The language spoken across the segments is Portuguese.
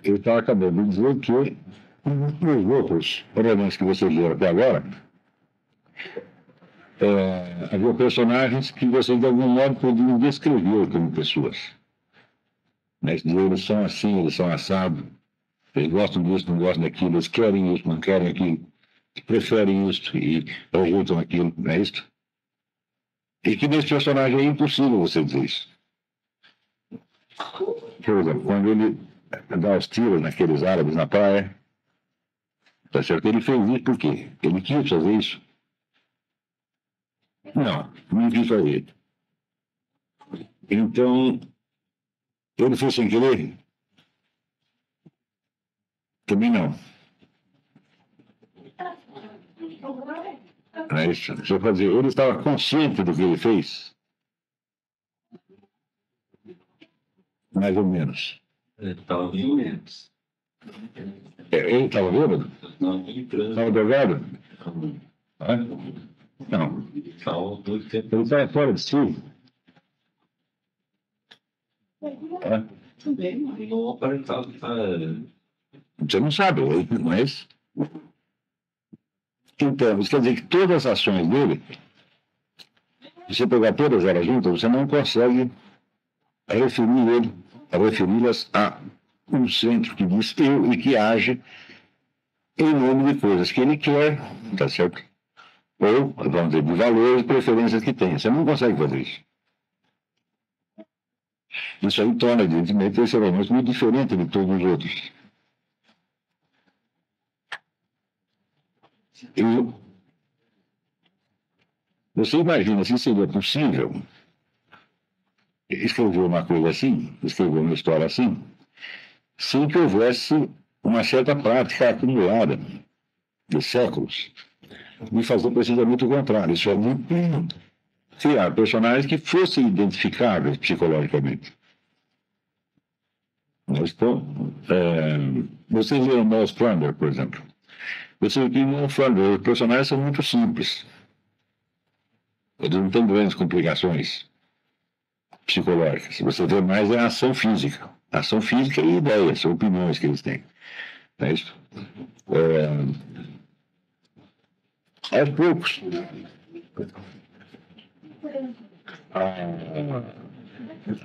eu estava acabando de dizer que os outros romances que vocês leram até agora, havia personagens que vocês, de algum modo, podiam descrever como pessoas. Mas eles são assim, eles são assados, eles gostam disso, não gostam daquilo, eles querem isso, não querem aquilo, preferem isso e rejeitam aquilo, não é isso? E que nesse personagem é impossível você dizer isso. Por exemplo, quando ele dá os tiros naqueles árabes na praia, tá certo? Ele fez isso por quê? Ele quis fazer isso? Não quis fazer. Então, ele fez sem querer? Também não. Não é isso? Deixa eu fazer. Ele estava consciente do que ele fez? Mais ou menos. Ele estava bem menos. Ele estava bêbado? Estava drogado? Não. Ele estava fora de si? Você não sabe, mas... Então, isso quer dizer que todas as ações dele, se você pegar todas elas juntas, você não consegue referi-las a um centro que diz eu e que age em nome de coisas que ele quer, tá certo? Ou, vamos dizer, de valores e preferências que tem. Você não consegue fazer isso. Isso aí torna, evidentemente, esse romance muito diferente de todos os outros. Você imagina se seria possível escrever uma coisa assim, escrever uma história assim, sem que houvesse uma certa prática acumulada de séculos de fazer precisamente o contrário. Isso é muito criar personagens que fossem identificáveis psicologicamente. Então, vocês viram Nós Flanders, por exemplo. Você vê que no Flanders os personagens são muito simples. Eles não têm grandes complicações psicológicas. Você vê mais a ação física. A ação física e ideias, são opiniões que eles têm. Não é isso? Aos poucos,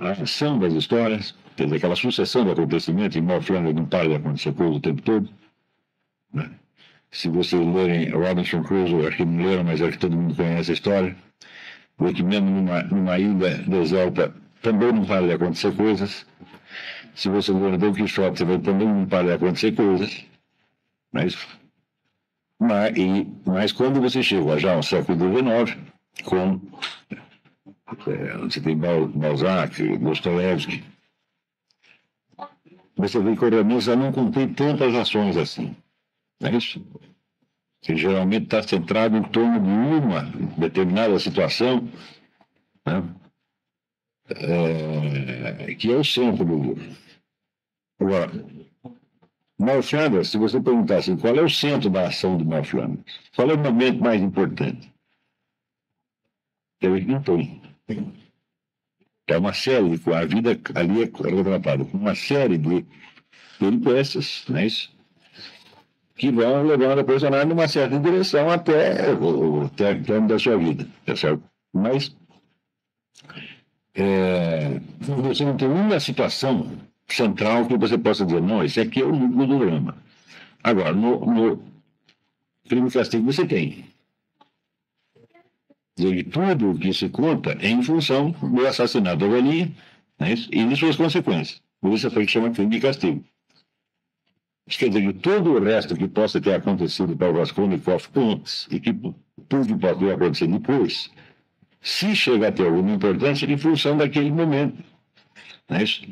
a ação das histórias, quer dizer, aquela sucessão de acontecimentos, em Nós Flanders não para de acontecer coisa o tempo todo, né? Se vocês lerem Robinson Crusoe, acho que não leram, mas acho que todo mundo conhece a história, porque mesmo numa ilha deserta também não para de acontecer coisas. Se você ler Don Quixote, também não para de acontecer coisas. Mas quando você chega já ao século XIX, com você tem Balzac, Dostoiévski, você vê que o romance já não contém tantas ações assim. Não é isso? Que geralmente está centrado em torno de uma determinada situação, né? Que é o centro do livro. Agora, Nós Flanders, se você perguntar assim, qual é o centro da ação de Nós Flanders? Qual é o momento mais importante? Eu não tem. É uma série, a vida ali é retratada com uma série de peripécias, não é isso? Que vão levando a personagem numa certa direção até o término da sua vida, tá certo? Mas você não tem uma situação central que você possa dizer, não, esse aqui é o núcleo do drama. Agora, no Crime e Castigo você tem. E tudo o que se conta é em função do assassinato da velhinha, né, e de suas consequências. Por isso é que chama Crime e Castigo. Isso quer dizer que todo o resto que possa ter acontecido para o Raskolnikov antes e que tudo que pode ter acontecido depois, se chega a ter alguma importância, em função daquele momento. Não é isso?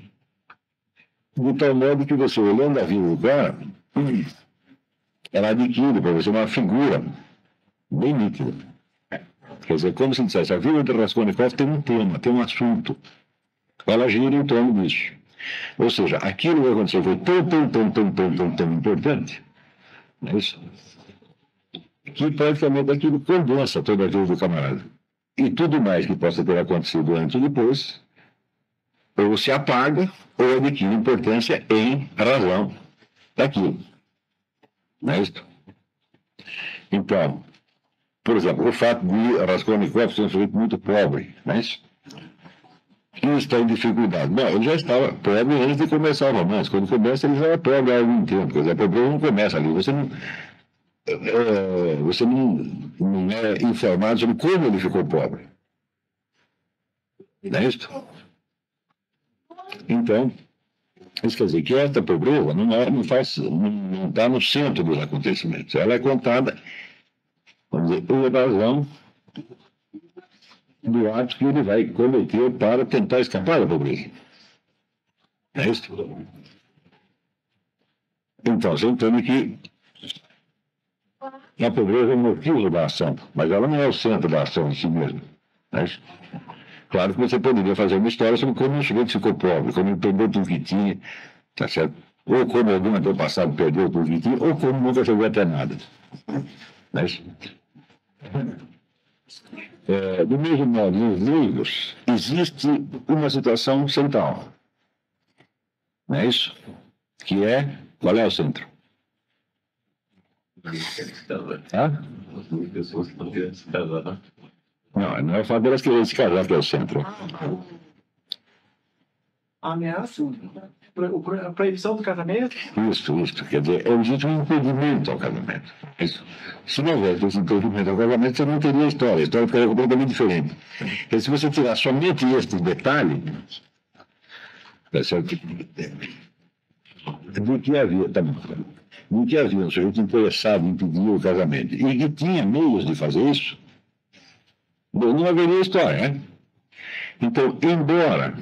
De tal modo que você, olhando a vida do cara, ela adquire para você uma figura bem nítida. Quer dizer, como se dissesse, a vida do Raskolnikov tem um tema, tem um assunto. Ela gira em torno disso. Ou seja, aquilo que aconteceu foi tão importante, não é isso? Que praticamente aquilo condensa toda a vida do camarada. E tudo mais que possa ter acontecido antes ou depois ou se apaga, ou adquire importância em razão daquilo. Não é isso? Então, por exemplo, o fato de Raskolnikov ser um sujeito muito pobre, não é isso? Que está em dificuldade. Bom, ele já estava pobre antes de começar o romance. Quando começa, ele já é pobre há algum tempo. Quer dizer, a pobreza não começa ali. Você não é informado sobre como ele ficou pobre. Não é isso? Então, isso quer dizer que esta pobreza não está no centro dos acontecimentos. Ela é contada, vamos dizer, por razão do ato que ele vai cometer para tentar escapar da pobreza. É isso? Então, você entende que a pobreza é o motivo da ação, mas ela não é o centro da ação em si mesma. É isso? Claro que você poderia fazer uma história sobre como um sujeito ficou pobre, como ele perdeu tudo que tinha, tá certo? Ou como algum antepassado perdeu tudo que tinha, ou como nunca chegou a ter nada. Não é isso? Do mesmo modo, nos livros, existe uma situação central. Não é isso? Que é, qual é o centro? As pessoas estão querendo se casar. Não é o fato delas quererem se casar que é o centro. A ameaça? A proibição do casamento? Isso. Quer dizer, existe um impedimento ao casamento. Isso. Se não houvesse esse impedimento ao casamento, você não teria história. A história ficaria completamente diferente. Porque se você tirar somente este detalhe, tá certo? De que havia um sujeito interessado em impedir o casamento e que tinha meios de fazer isso, não haveria história, né? Então, embora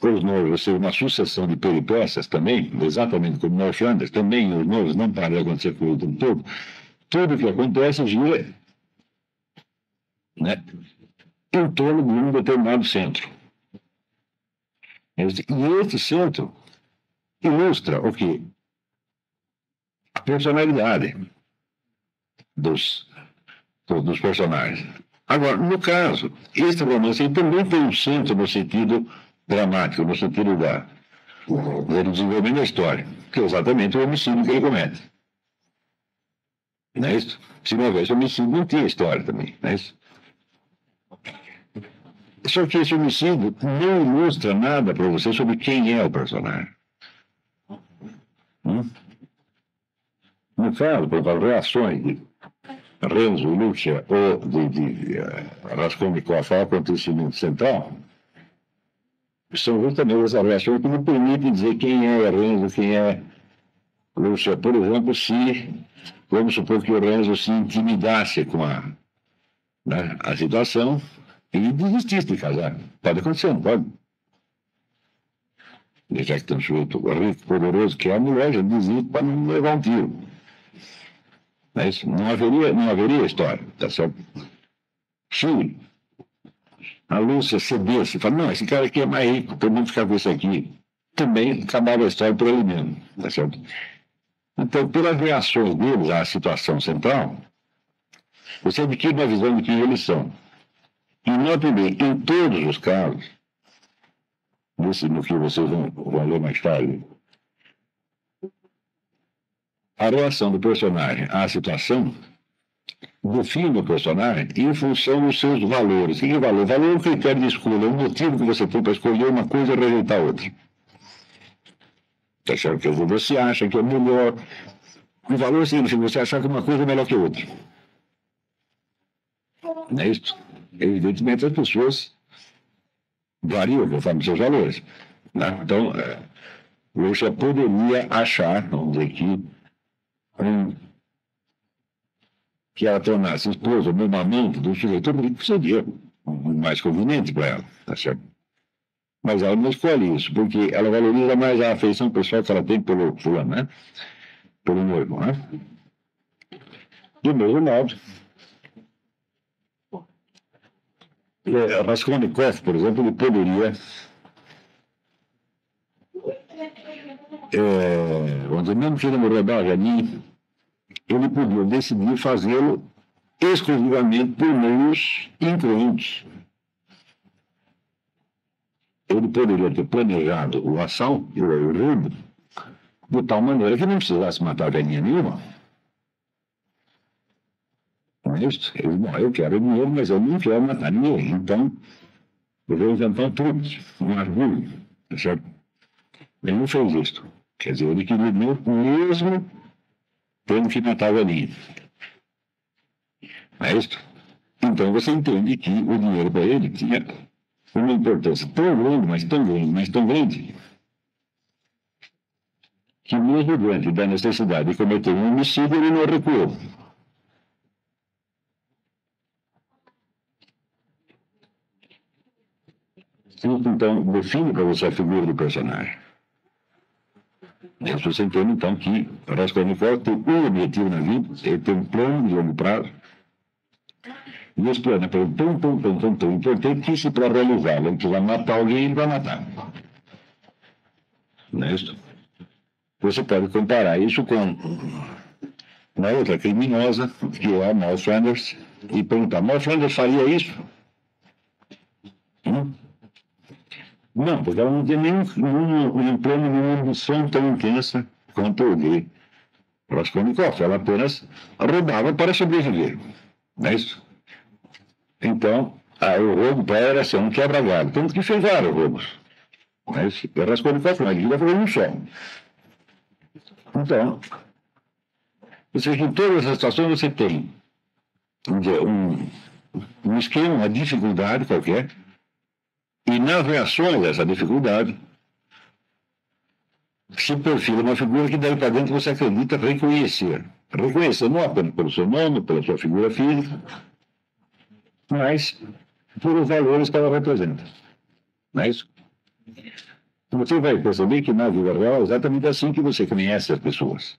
os noivos sejam uma sucessão de peripécias também, exatamente como nós Flanders, também os noivos não param de acontecer com o tempo todo, tudo que acontece gira, né, em torno de um determinado centro. E esse centro ilustra o quê? A personalidade dos personagens. Agora, no caso, esse romance também tem um centro no sentido dramático, no sentido do desenvolvimento da história, que é exatamente o homicídio que ele comete. Não é isso? Se não houvesse homicídio, não tinha história também, não é isso? Só que esse homicídio não ilustra nada para você sobre quem é o personagem. Não fala, por exemplo, reações de Renzo, Lúcia ou de Raskolnikov ao acontecimento central, são justamente essas reações que não permitem dizer quem é Renzo, quem é Lúcia. Por exemplo, vamos supor que o Renzo se intimidasse com a situação e desistisse de casar. Pode acontecer, não pode? Já que tem um sujeito rico, poderoso, que é a mulher, já desiste para não levar um tiro. Mas não haveria história, tá certo? Se a Lúcia cedesse e falasse, não, esse cara aqui é mais rico, podemos ficar com esse aqui, também acabava a história por ele mesmo, tá certo? Então, pelas reações deles à situação central, você adquire uma visão de quem eles são. E note bem, em todos os casos, no que vocês vão ler mais tarde, a reação do personagem à situação define o personagem em função dos seus valores. O que é valor? Valor é um critério de escolha, é um motivo que você tem para escolher uma coisa e rejeitar outra. Tá certo? Quer dizer, você acha que é melhor. O valor significa você achar que uma coisa é melhor que outra. Não é isso? Evidentemente, as pessoas variam conforme seus valores. Né? Então, você poderia achar, vamos dizer que ela tornasse esposa ou mesmo amante do sujeito que seria mais conveniente para ela, tá certo? Mas ela não escolhe isso, porque ela valoriza mais a afeição pessoal que ela tem pelo fulano, né? Pelo noivo, né? Do mesmo modo, Raskolnikov, por exemplo, ele poderia vamos dizer, mesmo que ele morreu da Janin, ele podia decidir fazê-lo exclusivamente por meios incruentos. ele poderia ter planejado o assalto, o roubo, de tal maneira que não precisasse matar velhinha nenhuma. Não é isso? Bom, eu quero dinheiro, mas eu não quero matar ninguém. Então, eu vou inventar um truque, um argulho, tá certo? Ele não fez isso. Quer dizer, ele queria dinheiro mesmo tendo que matar a velhinha. Não é isso? Então, você entende que o dinheiro para ele tinha uma importância tão grande, mas tão grande, mas tão grande, que mesmo diante da necessidade de cometer um homicídio, ele não recuou. Isso, então, define para você a figura do personagem. Você entende, então, que Raskolnikov tem um objetivo na vida, ele tem um plano de longo prazo, e esse plano é tão importante que, se para realizá-lo ele precisar matar alguém, ele vai matar. Não é isso? Você pode comparar isso com uma outra criminosa, que é a Moll Flanders, e perguntar: Moll Flanders faria isso? Não, porque ela não tem nenhum plano, nenhuma ambição tão intensa quanto o de Raskolnikov. Ela apenas roubava para sobreviver. Não é isso? Então, o roubo para ela era ser um quebra-galho. Tanto que fez vários roubos. Não é isso? E Raskolnikov não, ele ia fazer um só. Então, você em todas as situações você tem, vamos dizer, um esquema, uma dificuldade qualquer, e nas reações a essa dificuldade se perfila uma figura que daí para dentro você acredita reconhecer. Reconhecer não apenas pelo seu nome, pela sua figura física, mas por os valores que ela representa. Não é isso? Você vai perceber que na vida real é exatamente assim que você conhece as pessoas.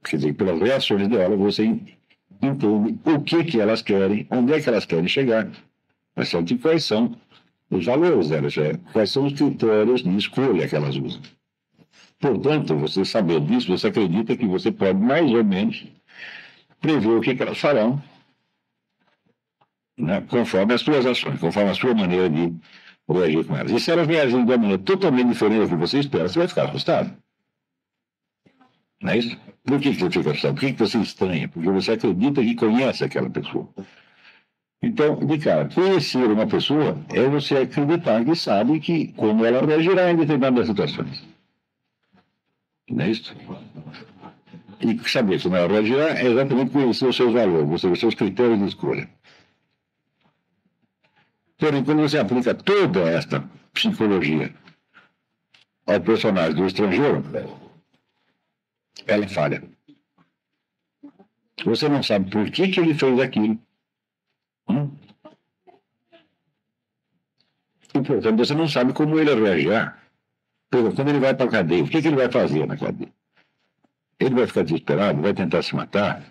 Quer dizer, pelas reações dela você entende o que elas querem, onde é que elas querem chegar, mas certo? E quais são os valores delas, quais são os critérios de escolha que elas usam. Portanto, você sabendo disso, você acredita que você pode mais ou menos prever o que elas farão, né, conforme as suas ações, conforme a sua maneira de reagir com elas. E se elas reagirem de uma maneira totalmente diferente do que você espera, você vai ficar assustado. Não é isso? Por que você fica assustado? Por que você estranha? Porque você acredita que conhece aquela pessoa. Então, de cara, conhecer uma pessoa é você acreditar que sabe que como ela reagirá em determinadas situações. Não é isso? E saber como ela reagirá é exatamente conhecer os seus valores, os seus critérios de escolha. Porém, quando você aplica toda esta psicologia ao personagem do estrangeiro, ela falha. Você não sabe por que ele fez aquilo. E, portanto, você não sabe como ele reagirá. Quando ele vai para a cadeia, o que ele vai fazer na cadeia? Ele vai ficar desesperado, vai tentar se matar,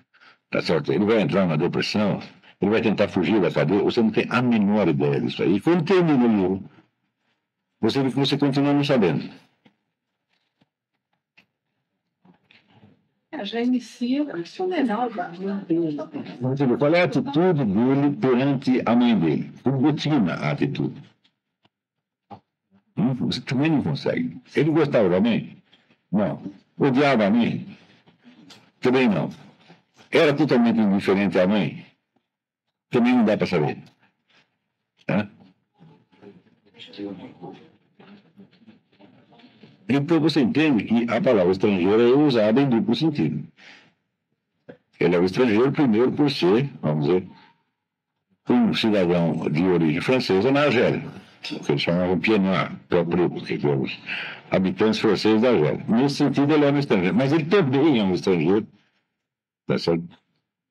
tá certo? Ele vai entrar na depressão, ele vai tentar fugir da cadeia. Você não tem a menor ideia disso aí. E quando termina o livro, você vê que você continua não sabendo. Já inicia o funeral. Qual é a atitude dele perante a mãe dele? Rotina a atitude. Você também não consegue. Ele gostava da mãe? Não. Odiava a mãe? Também não. Era totalmente indiferente à mãe? Também não dá para saber. Tá? Então você entende que a palavra estrangeira é usada em duplo sentido. Ele é o estrangeiro, primeiro, por ser, vamos dizer, um cidadão de origem francesa na Argélia, o que eles chamavam Pied-Noir, que é os habitantes franceses da Argélia. Nesse sentido, ele é um estrangeiro. Mas ele também é um estrangeiro, tá certo?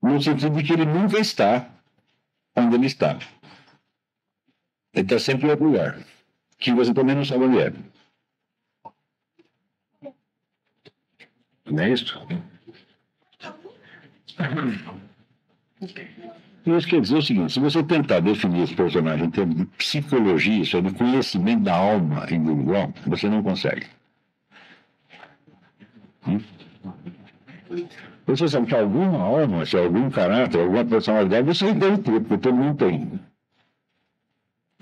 No sentido de que ele nunca está onde ele está. Ele está sempre em outro lugar, que você também não sabe onde é. Não é isso? Isso quer dizer o seguinte: se você tentar definir esse personagem em termos de psicologia, isso é de conhecimento da alma individual, você não consegue. Você sabe que alguma alma, se algum caráter, alguma personalidade, você deve ter, porque todo mundo tem.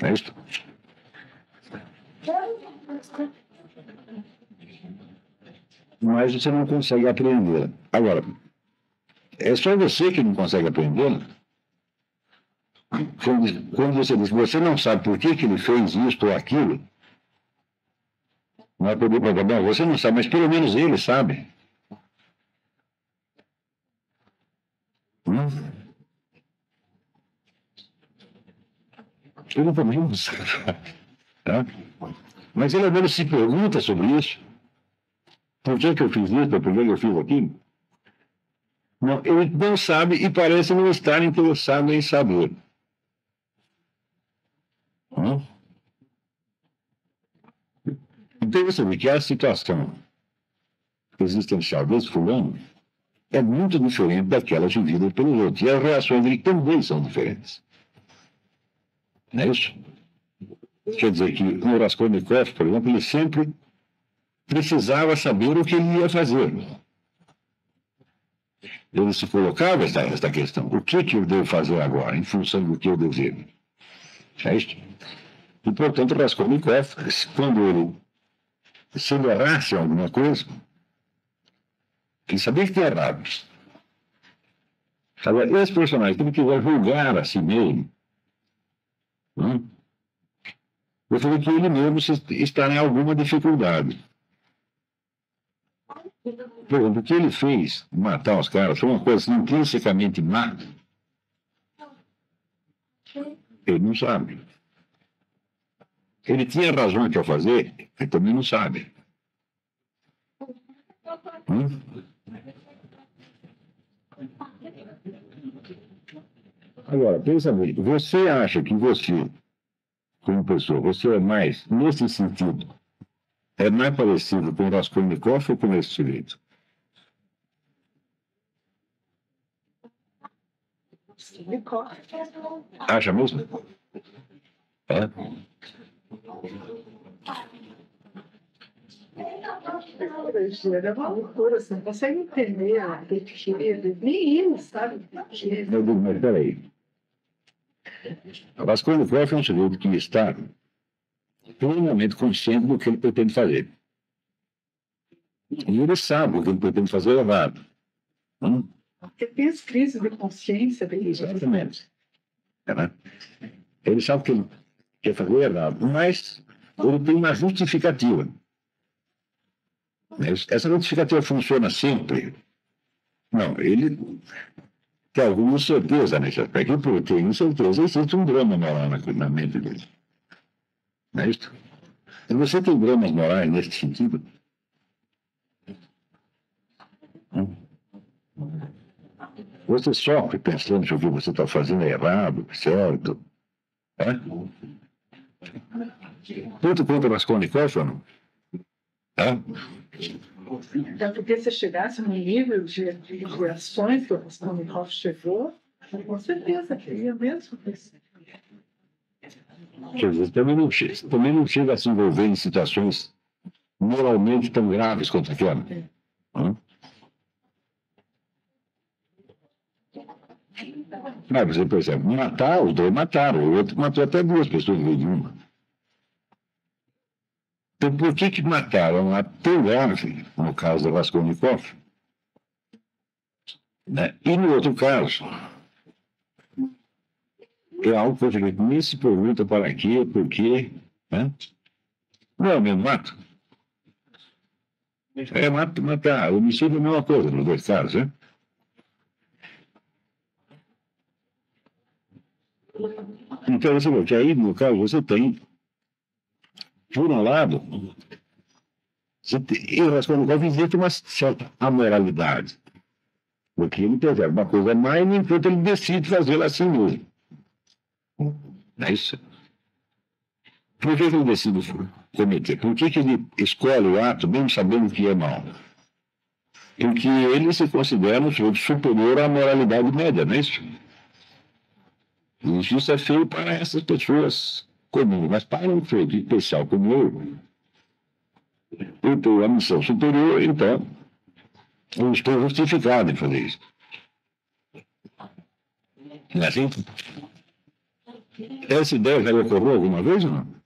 Não é isso? Mas você não consegue aprender. Agora, é só você que não consegue aprender. Quando você diz que você não sabe por que ele fez isto ou aquilo, não é poder programar, você não sabe, mas pelo menos ele sabe. Ele também não sabe. Tá? Mas ele ao menos se pergunta sobre isso. Por que eu fiz isso? Por que eu fiz aquilo? Não, ele não sabe e parece não estar interessado em saber. Então você vê que a situação existencial desse fulano é muito diferente daquelas vividas pelos outros. E as reações dele também são diferentes. Não é isso? Quer dizer que o Raskolnikov, por exemplo, ele sempre precisava saber o que ele ia fazer. Ele se colocava esta questão. O que eu devo fazer agora, em função do que eu desejo? É isso? E, portanto, o Raskolnikov, quando ele se ele errasse alguma coisa, ele sabia que tinha errado. Agora, esse personagem, se ele quiser julgar a si mesmo, eu falei que ele mesmo está em alguma dificuldade. Por exemplo, o que ele fez, matar os caras, foi uma coisa intrinsecamente má. Ele não sabe. Ele tinha razão para fazer, ele também não sabe. Agora, pensa bem, você acha que você, como pessoa, você é mais, nesse sentido, é mais parecido com o Raskolnikov ou com esse sujeito? Acha mesmo? É? É uma loucura, você não consegue entender a definição, nem ele sabe. Eu digo, mas peraí. Raskolnikov é um sujeito que está plenamente consciente do que ele pretende fazer. E ele sabe o que ele pretende fazer errado. Porque tem as crises de consciência dele. Exatamente. Ele sabe que ele quer fazer errado, mas ele tem uma justificativa. Essa justificativa funciona sempre? Não, ele tem alguma certeza nesse aspecto, porque tem certeza existe um drama moral na mente dele. Não é isso? E você tem dramas morais nesse sentido? Você sofre pensando que o que você está fazendo é errado, certo? É? Tanto quanto Raskolnikov ou não? Então, porque se chegasse no nível de ações que o Raskolnikov chegou, com certeza queria mesmo. Quer dizer, também não chega a se envolver em situações moralmente tão graves quanto aquela. Você percebe, matar, os dois mataram, o outro matou até duas pessoas em vez de uma. Então, por que mataram a tão grave, no caso do Raskolnikov, né? E no outro caso, é algo que a gente nem se pergunta para quê, por quê, né? Não é o mesmo mato? É matar, homicídio é a mesma coisa nos dois casos, né? Então, você vê que aí, no caso, você tem, por um lado, em Raskolnikov existe uma certa amoralidade. Porque ele percebe uma coisa má e, no entanto, ele decide fazê-la assim mesmo. Não é isso? Por que ele decide cometer? Por que ele escolhe o ato mesmo sabendo que é mau? Porque ele se considera um sujeito superior à moralidade média, não é isso? E isso é feio para essas pessoas comuns, mas para um sujeito especial como eu tenho a missão superior, então eu estou justificado em fazer isso. Não é assim? Essa ideia já lhe ocorreu alguma vez ou não?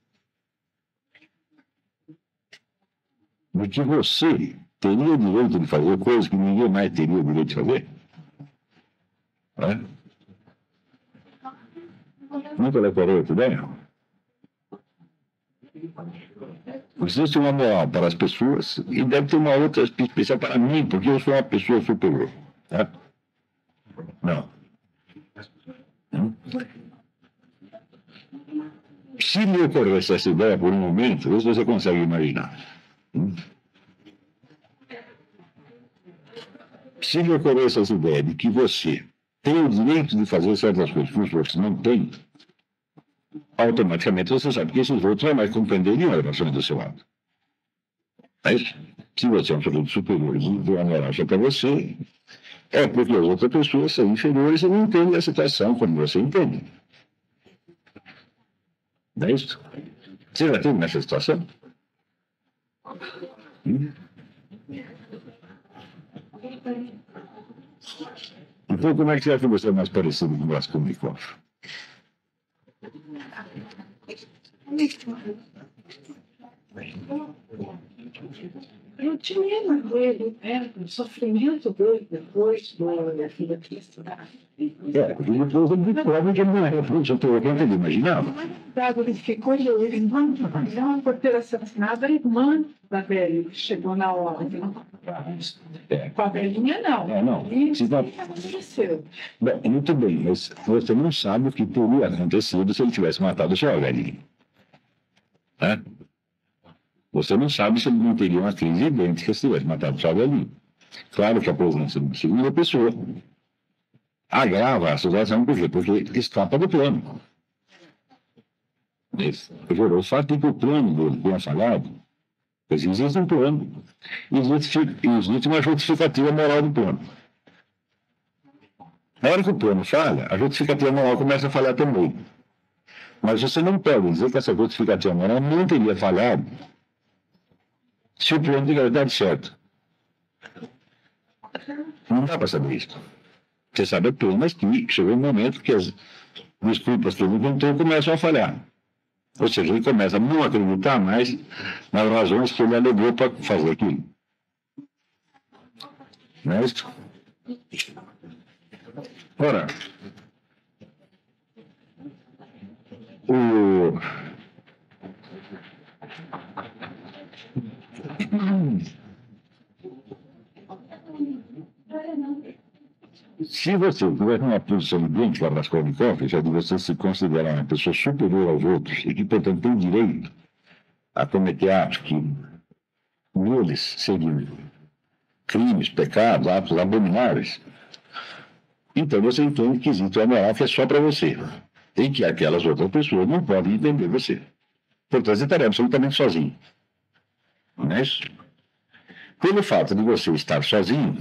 de que você teria o direito de fazer coisas que ninguém mais teria o direito de fazer? Né? Nunca decorou outra ideia? Existe uma moral para as pessoas e deve ter uma outra especial para mim, porque eu sou uma pessoa superior. Tá? Não. Se me ocorresse essa ideia por um momento, vê se você consegue imaginar. Se me ocorresse essa ideia de que você tem o direito de fazer certas coisas que os outros não têm, automaticamente você sabe que esses outros jamais compreenderiam as relações do seu lado. Mas, se você é um sujeito superior e deu uma moral só para você, é porque as outras pessoas são inferiores e não entendem a situação como você entende. Não é isso? Você já teve nessa situação? Então, como é que você acha que você é mais parecido com o Raskolnikov? Eu tinha na dele, né? O sofrimento dele depois da filha Cristo. Porque depois ele descobre que ele não é fruto do teu que ele imaginava. Ele ficou, ele não por ter assassinado a irmã da velha, que chegou na ordem. Com a velhinha, não. Não. Isso Se tá... aconteceu. Bem, muito bem, mas você não sabe o que teria acontecido se ele tivesse matado a sua velhinha. Né? Você não sabe se ele não teria uma crise idêntica se tivesse matado sua velhinha. Claro que a presença de uma segunda pessoa agrava a situação, por quê? Porque escapa do plano. O fato de que o plano dele tenha falhado, pois existe um plano, existe uma justificativa moral do plano. Na hora que o plano falha, a justificativa moral começa a falhar também. Mas você não pode dizer que essa justificativa moral não teria falhado se o plano tivesse dado certo. Não dá para saber isso. Você sabe apenas que chegou um momento que as desculpas que ele inventou começam a falhar. Ou seja, ele começa a não acreditar mais nas razões que ele alegou para fazer aquilo. Não é isso? Ora, se você tiver uma posição idêntica à Raskolnikov, já de você se considerar uma pessoa superior aos outros e que, portanto, tem direito a cometer atos que neles seriam crimes, pecados, atos abomináveis, então você entende que existe uma moral que é só para você e que aquelas outras pessoas não podem entender você. Portanto, você estaria absolutamente sozinho. Não é isso? Pelo fato de você estar sozinho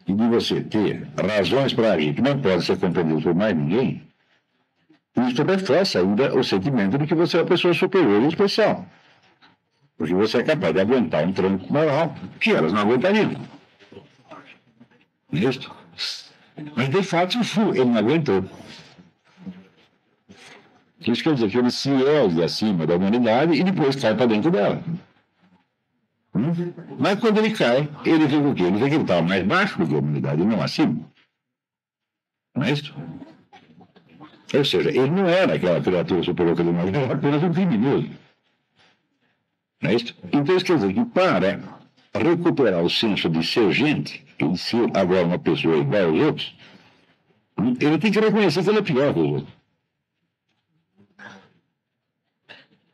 e de você ter razões para agir que não podem ser compreendidas por mais ninguém, isso reforça ainda o sentimento de que você é uma pessoa superior e especial. Porque você é capaz de aguentar um tranco moral que elas não aguentariam. Não é isso? Mas, de fato, ele não aguentou. Isso quer dizer que ele se ergue acima da humanidade e depois cai para dentro dela. Mas quando ele cai, ele vê o quê? Ele vê que ele estava mais baixo do que a humanidade, e não acima. Não é isso? Ou seja, ele não era aquela criatura superior que ele imaginava, ele era apenas um criminoso. Não é isso? Então isso quer dizer que para recuperar o senso de ser gente, de ser agora uma pessoa igual aos outros, ele tem que reconhecer que ele é pior que os outros.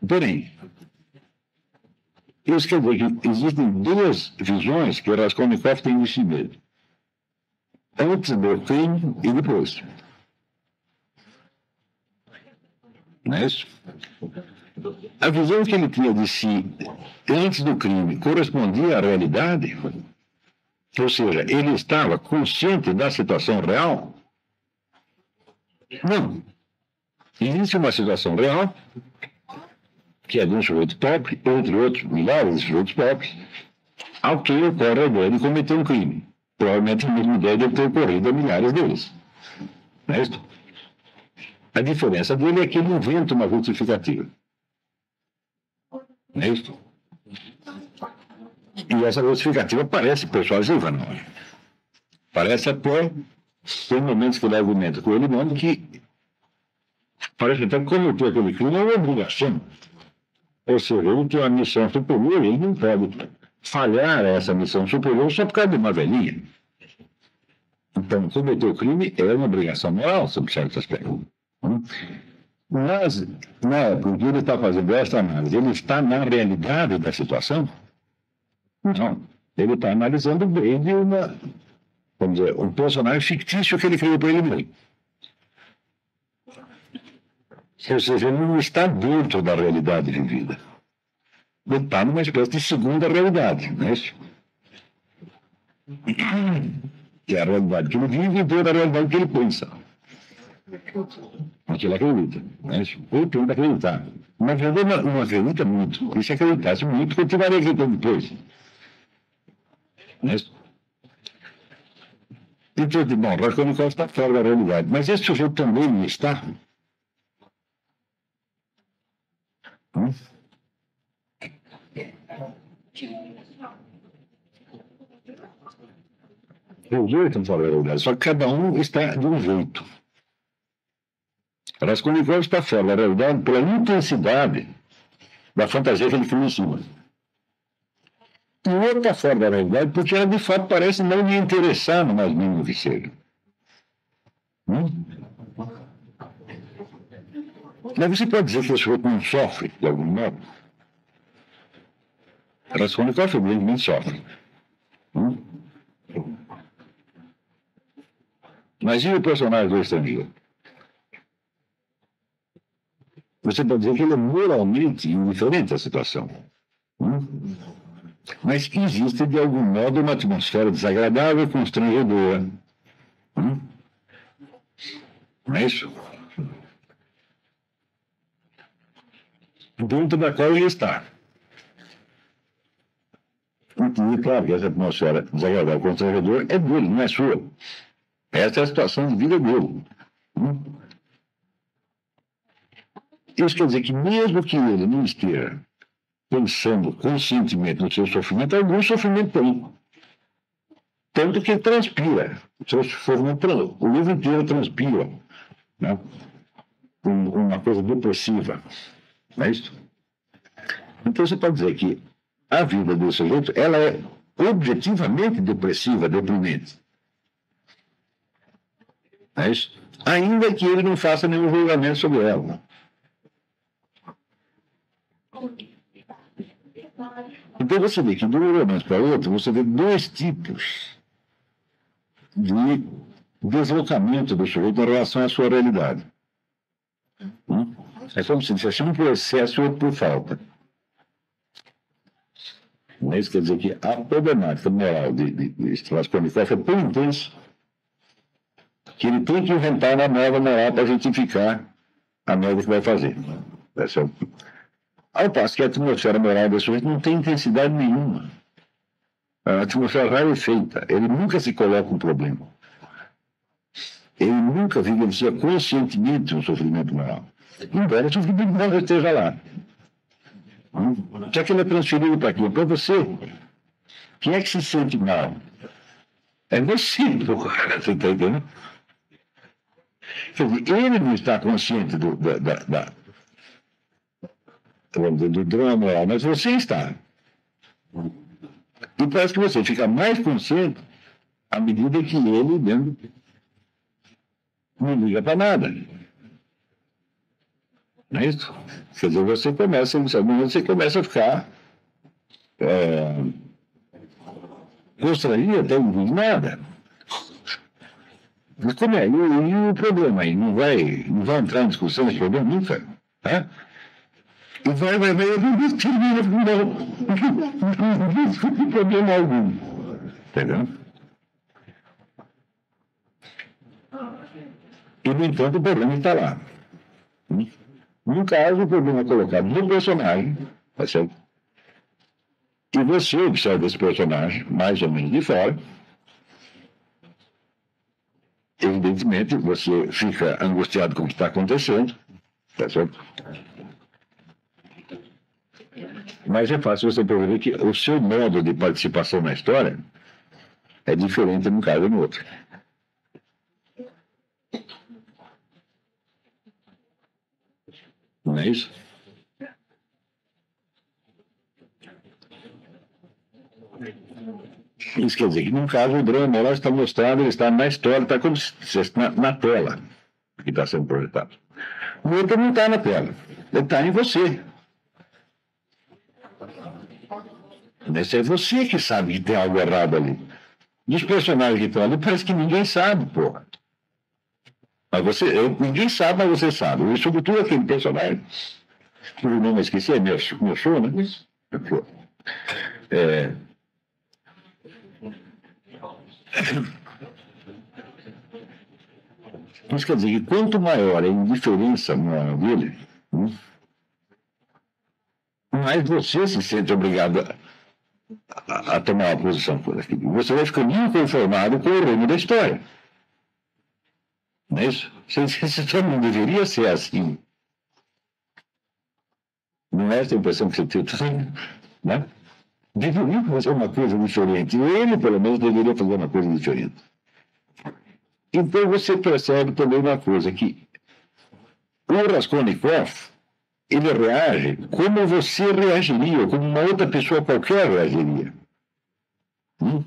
Porém, isso quer dizer que existem duas visões que Raskolnikov tem de si mesmo. Antes do crime e depois. Não é isso? A visão que ele tinha de si antes do crime correspondia à realidade? Ou seja, ele estava consciente da situação real? Não. Existe uma situação real, que é de um sujeito pobre, entre outros milhares de sujeitos pobres, ao que ocorre a ideia de cometer um crime. Provavelmente a mesma ideia deve ter ocorrido a milhares deles. Não é isso? A diferença dele é que ele inventa uma justificativa. Não é isso? E essa justificativa parece persuasiva, não é? Parece até, tem momentos que ele argumenta com ele mesmo que parece até que cometer aquele crime é uma obrigação. Ou seja, ele tem uma missão superior e ele não pode falhar essa missão superior só por causa de uma velhinha. Então, cometer o crime é uma obrigação moral, sob certo aspecto. Mas, na época que ele está fazendo essa análise, ele está na realidade da situação? Não. Ele está analisando bem de uma, vamos dizer, um personagem fictício que ele criou para ele mesmo. Ou seja, ele não está dentro da realidade vivida. Ele está numa espécie de segunda realidade, não é isso? Que é a realidade que ele vive e toda a realidade que ele pensa. Porque ele acredita, não é isso? Ele tenta acreditar. Mas ele não acredita muito. E se acreditasse muito, continuaria acreditando depois. Não é isso? Então, bom, Raskolnikov está fora da realidade. Mas esse sujeito também está. Os dois estão fora da realidade, só que cada um está de um jeito. Raskolnikov está fora da realidade pela intensidade da fantasia que ele criou em cima. E o outro está fora da realidade porque ela, de fato, parece não lhe interessar no mais mínimo que seja. Mas você pode dizer que esse sujeito não sofre, de algum modo? Raskolnikov, evidentemente, sofre. Mas e o personagem do estrangeiro? Você pode dizer que ele é moralmente indiferente à situação. Mas existe, de algum modo, uma atmosfera desagradável, constrangedora. Não é isso? Dentro da qual ele está. E claro que essa atmosfera desagradável, constrangedora, é dele, não é sua. Essa é a situação de vida dele. Isso quer dizer que mesmo que ele não esteja pensando conscientemente no seu sofrimento, algum sofrimento tem. Tanto que ele transpira. O seu sofrimento, o livro inteiro transpira. Né? Uma coisa depressiva. Não é isso? Então você pode dizer que a vida desse sujeito, ela é objetivamente depressiva, deprimente. Não é isso? Ainda que ele não faça nenhum julgamento sobre ela. Então você vê que de um romance para outro, você vê dois tipos de deslocamento do sujeito em relação à sua realidade. É como se dissesse um por excesso e outro por falta. Isso quer dizer que a problemática moral de Raskolnikov é tão intensa que ele tem que inventar uma nova moral para justificar a merda que vai fazer. Ao passo que a atmosfera moral desse sujeito não tem intensidade nenhuma. A atmosfera rarefeita. Ele nunca se coloca um problema. Ele nunca vivencia conscientemente um sofrimento moral. Embora o sofrimento moral esteja lá. Já que ele é transferido para aquilo, para você. Quem é que se sente mal? É você, porra. Você está entendendo? Quer dizer, ele não está consciente do drama moral, mas você está. E parece que você fica mais consciente à medida que ele mesmo não liga para nada. Não é isso? Quer dizer, você começa a ficar constrangido, até indignada. Mas como é? E o problema aí? Não vai entrar em discussão esse problema nunca? Tá? E vai, eu não termina não problema algum. Entendeu? E, no entanto, o problema está lá. No caso, o problema é colocado no personagem, tá certo? E você observa esse personagem, mais ou menos de fora. Evidentemente, você fica angustiado com o que está acontecendo, tá certo? Mas é fácil você perceber que o seu modo de participação na história é diferente num caso e no outro. Não é isso? Isso quer dizer que, num caso, o drama moral está mostrado, ele está na história, está como se estivesse na tela que está sendo projetado. O outro não está na tela, ele está em você. Esse é você que sabe que tem algo errado ali. Dos personagens que estão ali, parece que ninguém sabe, porra. Mas ninguém sabe, mas você sabe. E sobretudo aquele personagem, cujo nome eu esqueci, é meu show, né? Isso quer dizer que quanto maior a indiferença moral dele, mais você se sente obrigado a tomar uma posição por aquilo. Você vai ficando inconformado com o rumo da história. Não é isso? Você não deveria ser assim. Não é essa a impressão que você tem? Né? Deveria fazer uma coisa diferente. Ele, pelo menos, deveria fazer uma coisa diferente. Então você percebe também uma coisa, que o Raskolnikov, ele reage como você reagiria, como uma outra pessoa qualquer reagiria. O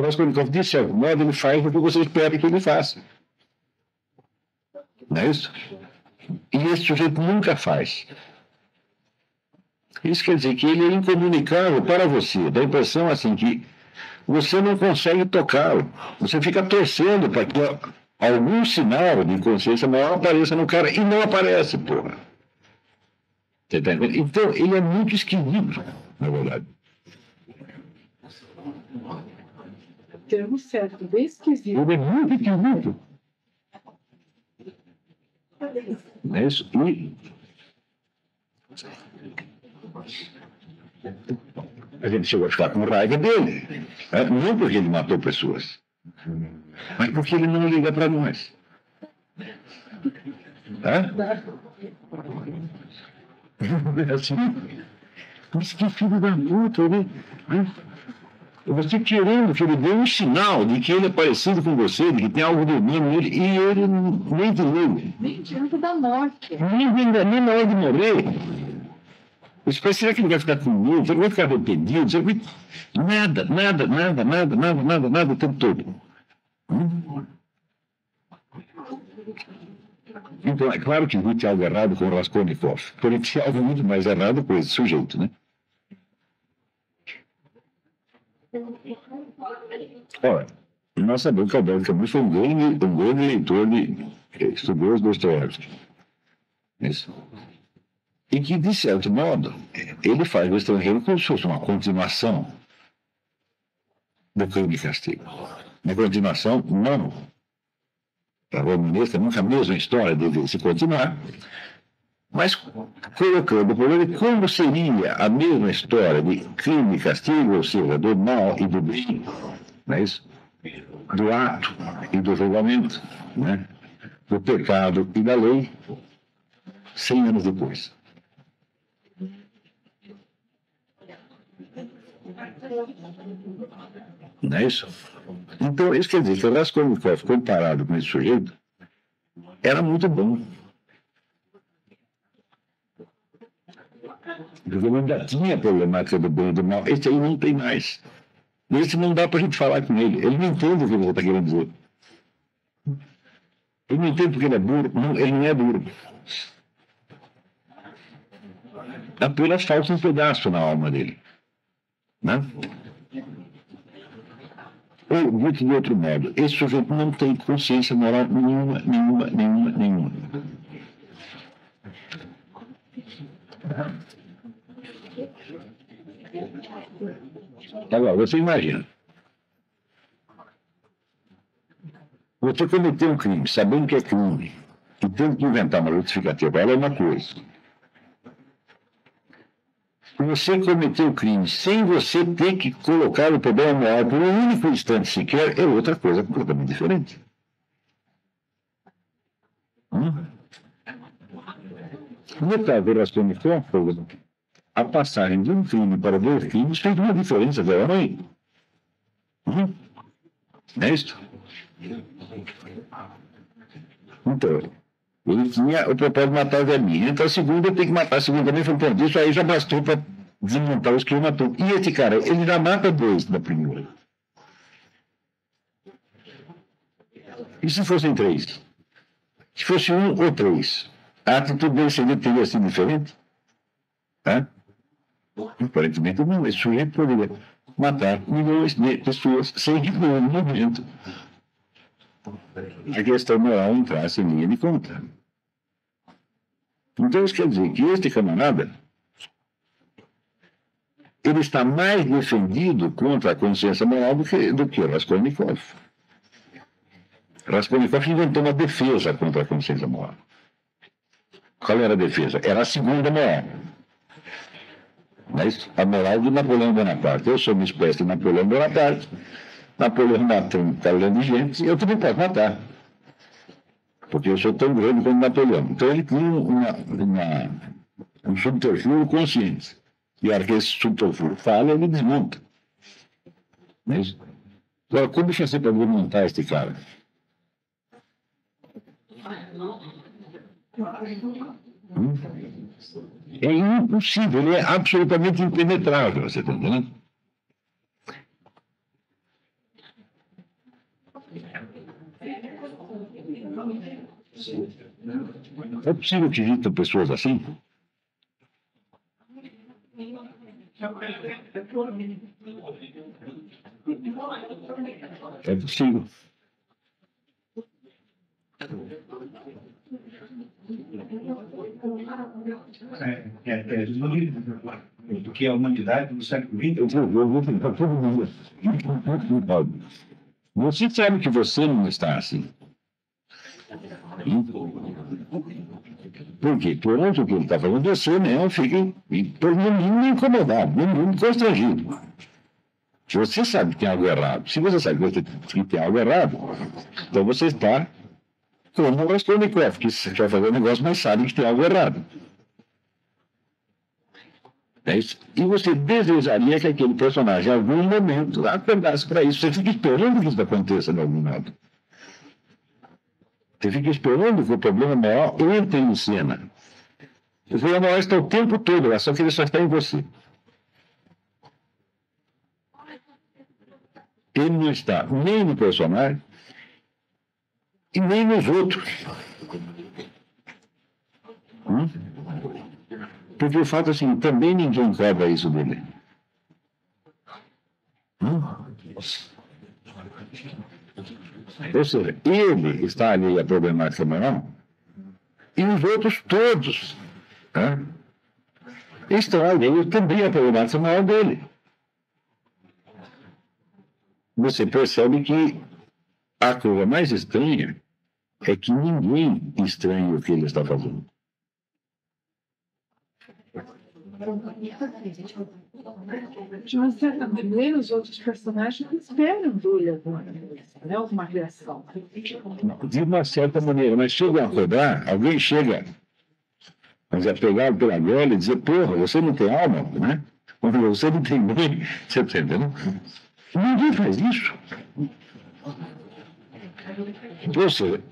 Raskolnikov, de certo modo, ele faz o que você espera que ele faça. Não é isso? E esse sujeito nunca faz. Isso quer dizer que ele é incomunicável para você. Dá a impressão assim que você não consegue tocá-lo. Você fica torcendo para que algum sinal de consciência maior apareça no cara e não aparece, porra. Você tá entendendo? Então, ele é muito esquisito, na verdade. Termo certo, bem esquisito. Ele é muito esquisito. É isso? E a gente chegou a ficar com raiva dele. Não porque ele matou pessoas, mas porque ele não liga para nós. É assim. Mas que filho da puta, né? Você querendo que ele dê um sinal de que ele é parecido com você, de que tem algo de humano nele, e ele nem te liga. Nem diante da morte. Nem na hora de morrer. Você pensa, será que ele vai ficar com medo? Você vai ficar arrependido? Você vai... Nada o tempo todo. Então, é claro que existe algo errado com o Raskolnikov. Porém, tinha algo muito mais errado com esse sujeito, né? Ora, nós sabemos que Albert Camus foi um grande leitor estudou os Dostoiévski. Isso. E que, de certo modo, ele faz o Estrangeiro como se fosse uma continuação do Crime e Castigo. Uma continuação, não. A romanesca nunca a mesma história deve se continuar, mas colocando o problema de como seria a mesma história de crime e castigo, ou seja, do mal e do bem, não é isso? Do ato e do julgamento, né? Do pecado e da lei, 100 anos depois. Não é isso? Então, isso quer dizer que o Raskolnikov, comparado com esse sujeito, era muito bom. Porque ele ainda tinha a problemática do bem e do mal. Esse aí não tem mais. Esse não dá para a gente falar com ele. Ele não entende o que você está querendo dizer. Ele não entende porque ele é burro. Não, ele não é burro. Apenas falta um pedaço na alma dele. Né? Ou, dito de outro modo, esse sujeito não tem consciência moral nenhuma. Agora, você imagina. Você cometeu um crime, sabendo que é crime, e tendo que inventar uma justificativa, ela é uma coisa. Você cometeu o crime sem você ter que colocar o problema moral por um único instante sequer, é outra coisa completamente diferente. No caso do Raskolnikov, a passagem de um filme para dois filmes fez uma diferença da mãe. É isso? Então, ele tinha o propósito de matar o velhinho. Então, a segunda tem que matar a segunda também. Foi ponto. Isso aí já bastou para desmontar o esquema todo. E esse cara, ele já mata dois da primeira. E se fossem três? Se fosse um ou três, a atitude dele teria sido diferente? Aparentemente não. Esse sujeito poderia matar milhões de pessoas sem que no momento a questão moral entrasse em linha de conta. Então isso quer dizer que este camarada ele está mais defendido contra a consciência moral do que Raskolnikov. Raskolnikov inventou uma defesa contra a consciência moral. Qual era a defesa? Era a segunda moral. Mas a moral de Napoleão Bonaparte. Eu sou uma espécie de Napoleão Bonaparte. Napoleão mata um talhão de gente e eu também posso matar. Porque eu sou tão grande como Napoleão. Então ele tinha um subterfúgio consciente. E a hora que esse subterfúgio fala, ele desmonta. Mas, agora, como você pode desmontar este cara? É impossível, ele é absolutamente impenetrável, você está entendendo? É possível que existam pessoas assim? É possível. Do que a humanidade no século XX. Eu vou tentar todo mundo. Você sabe que você não está assim. Por quê? Perante o que ele está falando, você não fica no mínimo incomodado, no mínimo constrangido. Se você sabe que tem algo errado, se você sabe que tem algo errado, então você está como o Raskolnikov, que vai fazer um negócio, mas sabe que tem algo errado. É isso? E você desejaria que aquele personagem, em algum momento, acordasse para isso. Você fica esperando que isso aconteça de algum modo. Você fica esperando que o problema maior entre em cena. O problema maior está o tempo todo, só que ele só está em você. Ele não está nem no personagem e nem nos outros. Porque o fato assim, também ninguém cobra isso dele. Ou seja, ele está ali a problemática maior e os outros todos estão ali também a problemática maior dele. Você percebe que a coisa mais estranha é que ninguém estranha o que ele está fazendo. De uma certa maneira, os outros personagens esperam dele uma reação. De uma certa maneira, mas chega a acordar, alguém chega, mas é pegado pela goela e dizer, porra, você não tem alma, né? Você não tem mãe, você está entendendo? Ninguém faz isso. Ou seja,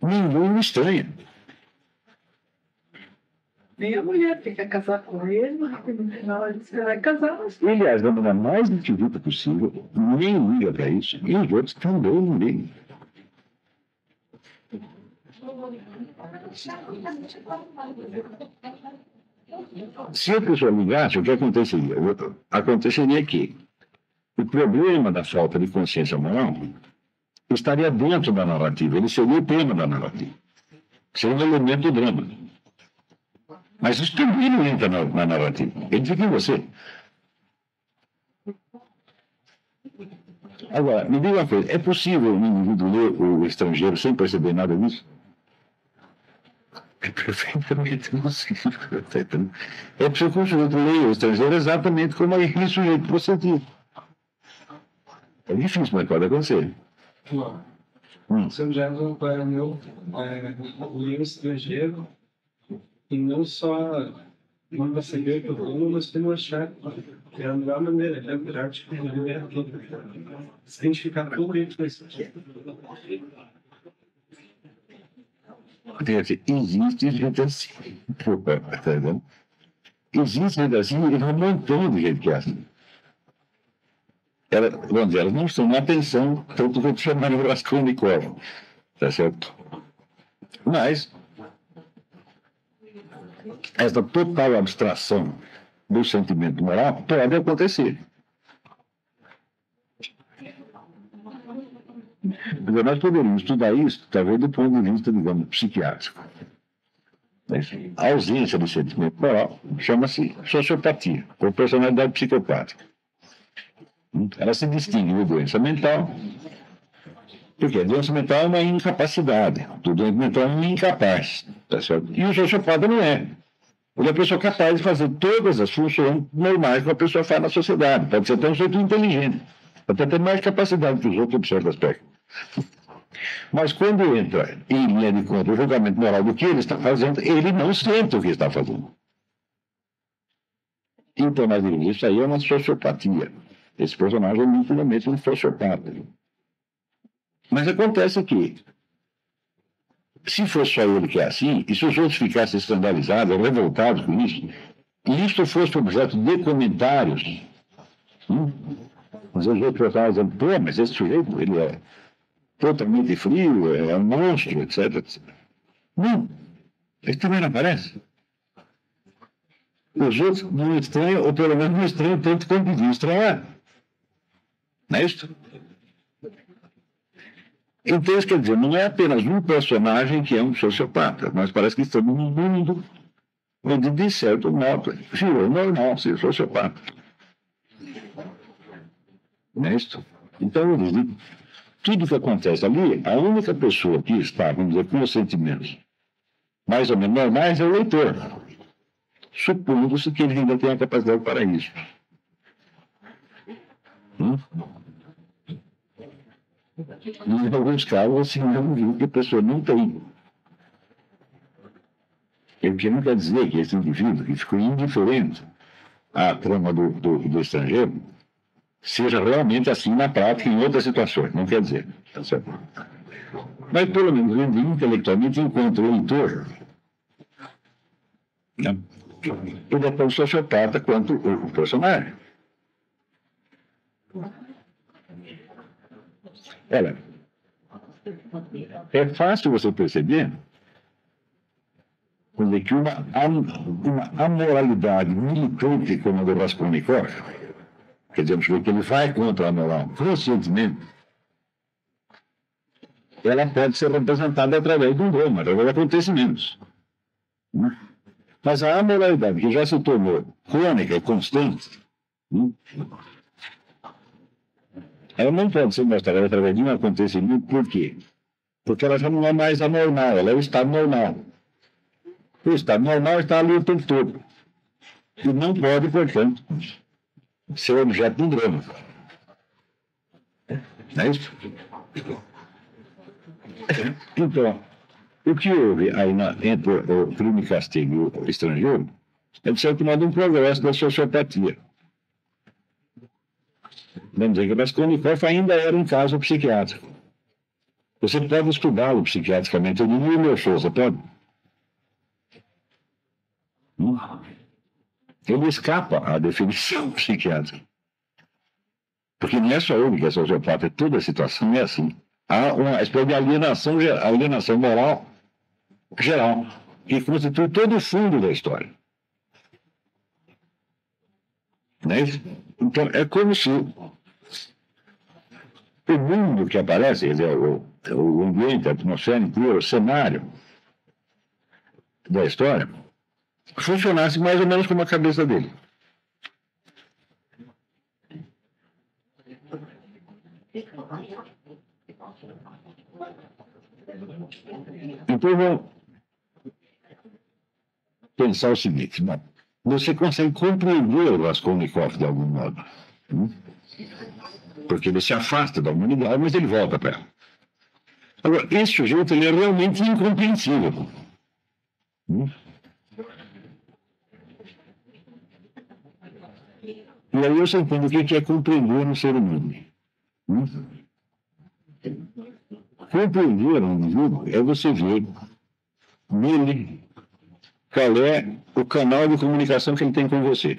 ninguém me estranha. Nem a mulher quer casar com ele, mas no final ele vai casar. Ele é a maneira mais intimista possível, nem liga para isso, e os outros também não ligam. Se a pessoa ligasse, o que aconteceria? Aconteceria que o problema da falta de consciência moral estaria dentro da narrativa, ele seria o tema da narrativa, seria um elemento do drama. Mas isso também não entra na narrativa, ele fica em você. Agora, me diga uma coisa, é possível um indivíduo ler o Estrangeiro sem perceber nada disso? É perfeitamente possível. É possível que o sujeito leia o Estrangeiro exatamente como aquele sujeito que você tinha. É difícil, mas pode acontecer. Seu James, um colega meu, li o Estrangeiro e não só Quando você vê que nós temos achar que é a melhor maneira, é a melhor de se identificar com o isso. Existe gente assim. Tá vendo? Existe gente assim e um montão de gente que é assim. Vamos dizer, elas não estão na atenção, tanto que eu chamar de Raskolnikov. Tá certo? Mas essa total abstração do sentimento moral pode acontecer. Nós poderíamos estudar isso, talvez, do ponto de vista, digamos, psiquiátrico. A ausência do sentimento moral chama-se sociopatia, ou personalidade psicopática. Ela se distingue de doença mental, porque a doença mental é uma incapacidade, o doente mental é um incapaz, tá certo? E o sociopata não é. Ele é a pessoa capaz de fazer todas as funções normais que uma pessoa faz na sociedade. Pode ser até um sujeito inteligente, pode ter mais capacidade que os outros em certo aspecto. Mas quando entra em linha de conta o julgamento moral do que ele está fazendo, ele não sente o que está fazendo. Então, nós diríamos, isso aí é uma sociopatia. Esse personagem é nitidamente um sociopata. Mas acontece que, se fosse só ele que é assim, e se os outros ficassem escandalizados, revoltados com isso, e isto fosse objeto de comentários, mas os outros estavam dizendo, pô, mas esse sujeito, ele é totalmente frio, é um monstro, etc, etc. Não, ele também não aparece. Os outros não estranham, ou pelo menos não estranham tanto quanto deviam estranhar. Não é isso? Então, isso quer dizer, não é apenas um personagem que é um sociopata, mas parece que estamos num mundo onde, de certo modo, virou normal ser sociopata. Não é isso? Então, eu digo, tudo que acontece ali, a única pessoa que está, vamos dizer, com os sentimentos mais ou menos normais é o leitor, supondo-se que ele ainda tem a capacidade para isso. Em alguns casos, assim, eu vi que a pessoa não tem. O que não quer dizer que esse indivíduo que ficou indiferente à trama do estrangeiro seja realmente assim na prática em outras situações. Não quer dizer. Tá certo? Mas, pelo menos, ele intelectualmente encontra o leitor. Né? Ele é tão sociopata quanto o personagem. Olha, é fácil você perceber que uma amoralidade militante como a do Raskolnikov, quer dizer, que ele vai contra a moral conscientemente, ela pode ser representada através de um drama, através de acontecimentos. Mas a amoralidade, que já se tornou crônica e constante, ela não pode ser mostrada através de um acontecimento, por quê? Porque ela já não é mais anormal, ela é o estado normal. O estado normal está ali o tempo todo. E não pode, portanto, ser objeto de um drama. Não é isso? Então, o que houve aí entre o crime e castigo e o estrangeiro é, de certo modo, um progresso da sociopatia. Vamos dizer que o Raskolnikov ainda era um caso psiquiátrico. Você pode estudá-lo psiquiatricamente. Eu diria, meu show, você pode? Ele escapa à definição psiquiátrica. Porque não é só ele que é sociopata, toda a situação é assim. Há uma espécie de alienação moral geral, que constitui todo o fundo da história. Não é isso? Então, é como se o mundo que aparece, quer dizer, o ambiente, a atmosfera inteira, o cenário da história, funcionasse mais ou menos como a cabeça dele. Então, vamos pensar o seguinte, você consegue compreender o Raskolnikov de algum modo. Porque ele se afasta da humanidade, mas ele volta para ela. Agora, esse sujeito ele é realmente incompreensível. E aí você entende o que é compreender no ser humano. Compreender um indivíduo é você ver nele qual é o canal de comunicação que ele tem com você.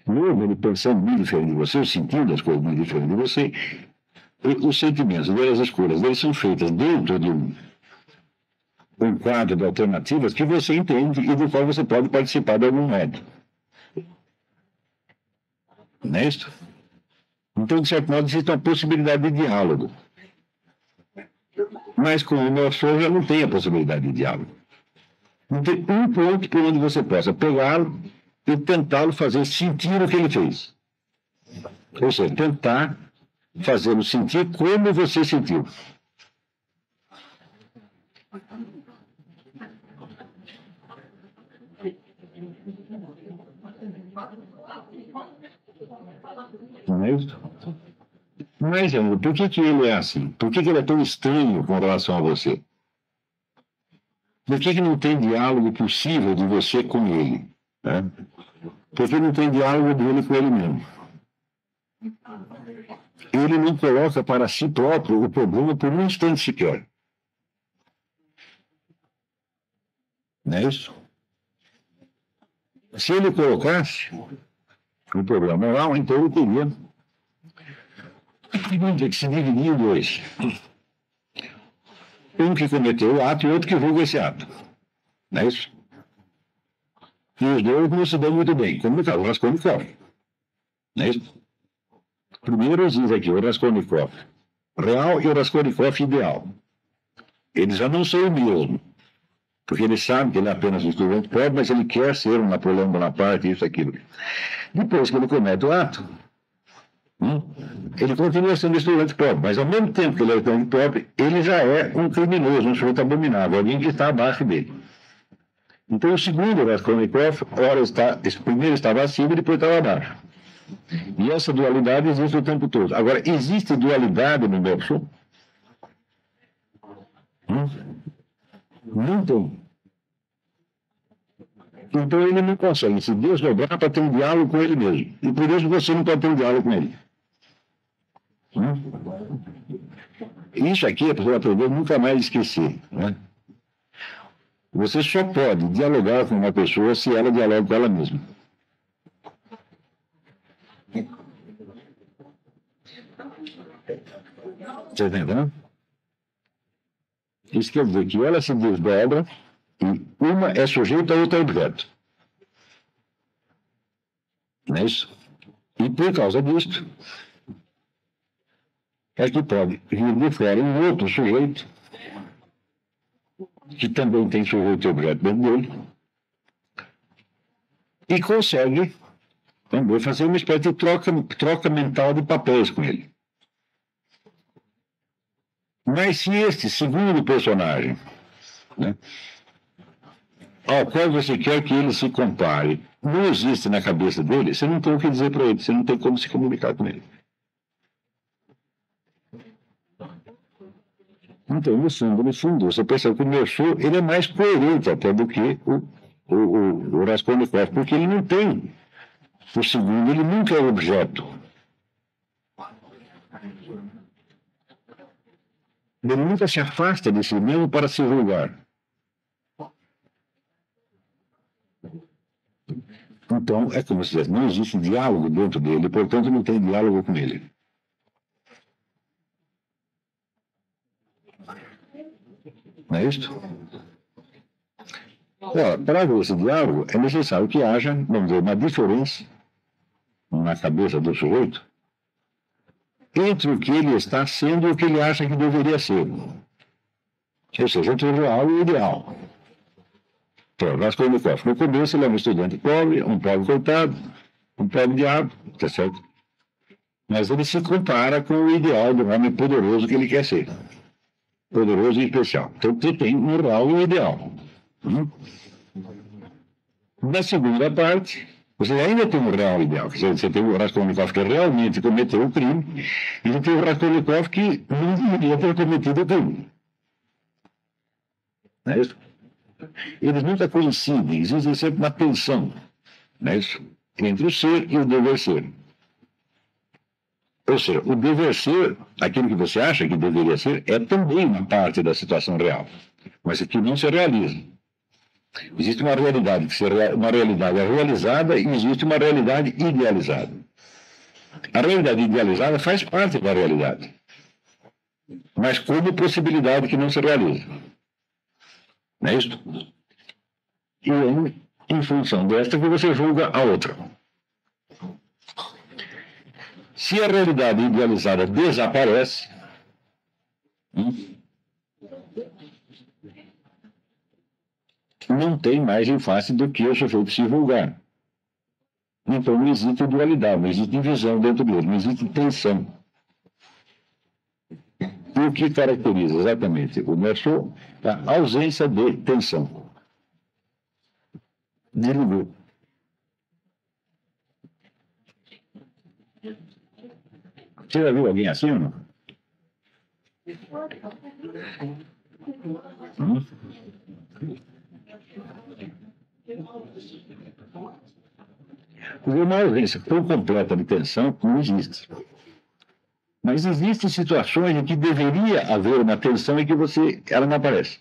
Mesmo ele pensando muito diferente de você, sentindo as coisas muito diferentes de você, os sentimentos dele, as escolhas dele são feitas dentro de um quadro de alternativas que você entende e do qual você pode participar de algum modo. Não é isso? Então, de certo modo, existe uma possibilidade de diálogo. Mas com o nosso já não tem a possibilidade de diálogo. Não tem um ponto por onde você possa pegá-lo e tentá-lo fazer sentir o que ele fez. Ou seja, tentar fazê-lo sentir como você sentiu. Não é isso? Mas, por que ele é assim? Por que ele é tão estranho com relação a você? Por que não tem diálogo possível de você com ele? Né? Por que não tem diálogo dele com ele mesmo? Ele não coloca para si próprio o problema por um instante sequer. Não é isso? Se ele colocasse o problema moral, então ele teria que se dividir em dois. Um que cometeu o ato e outro que julga esse ato. Não é isso? E os dois não se dão muito bem, como no caso, o Raskolnikov. Não é isso? Primeiro existe aqui o Raskolnikov real e o Raskolnikov ideal. Eles já não são o mesmo. Porque ele sabe que ele é apenas um estudante pobre, mas ele quer ser um Napoleão Bonaparte, isso, aquilo. Depois que ele comete o ato, ele continua sendo estudante pobre, mas ao mesmo tempo que ele é estudante pobre, ele já é um criminoso, um sujeito abominável, alguém que está abaixo dele. Então, o segundo Raskolnikov, esse primeiro estava acima e depois estava abaixo. E essa dualidade existe o tempo todo. Agora, existe dualidade no Bergson? Não tem. Então ele não consegue se desdobrar para ter um diálogo com ele mesmo. E por isso você não pode ter um diálogo com ele. Isso aqui a pessoa aprendeu nunca mais esquecer. Né? Você só pode dialogar com uma pessoa se ela dialoga com ela mesma. Você está entendendo? Isso quer dizer que ela se desdobra e uma é sujeita, a outra é objeto. Não é isso? E por causa disso, é que pode vir de fora um outro sujeito, que também tem sujeito e objeto dentro dele, e consegue também fazer uma espécie de troca mental de papéis com ele. Mas se este segundo personagem, né, ao qual você quer que ele se compare, não existe na cabeça dele, você não tem o que dizer para ele, você não tem como se comunicar com ele. Então, no fundo, você percebe que o Merceau, ele é mais coerente até do que o Raskolnikov, porque ele não tem. O segundo, ele nunca é objeto. Ele nunca se afasta de si mesmo para se julgar. Então, é como se não existe diálogo dentro dele, portanto, não tem diálogo com ele. Não é isso? Para haver esse diálogo, é necessário que haja, vamos dizer, uma diferença na cabeça do sujeito entre o que ele está sendo e o que ele acha que deveria ser. Ou seja, entre o real e o ideal. Então, Raskolnikov, no começo, ele é um estudante pobre, um pobre coitado, um pobre diabo, tá certo? Mas ele se compara com o ideal do homem poderoso que ele quer ser. Poderoso e especial. Então, você tem um real e um ideal. Na segunda parte, você ainda tem um real e ideal. Você tem o Raskolnikov que realmente cometeu o crime, e você tem o Raskolnikov que não deveria ter cometido o crime. Não é isso? eles nunca coincidem, existe sempre uma tensão, não é isso? Entre o ser e o dever ser. Ou seja, o dever ser, aquilo que você acha que deveria ser, é também uma parte da situação real, mas que não se realiza. Existe uma realidade uma realidade realizada e existe uma realidade idealizada. A realidade idealizada faz parte da realidade, mas como possibilidade que não se realiza. Não é isso? E em função desta que você julga a outra. Se a realidade idealizada desaparece, não tem mais em face do que o sujeito se julgar. Então não existe dualidade, não existe divisão dentro dele, não existe tensão. E o que caracteriza exatamente o Merceau é a ausência de tensão. Desligou. Você já viu alguém assim ou não? Porque uma ausência tão completa de tensão não existe. Mas existem situações em que deveria haver uma tensão e que ela não aparece.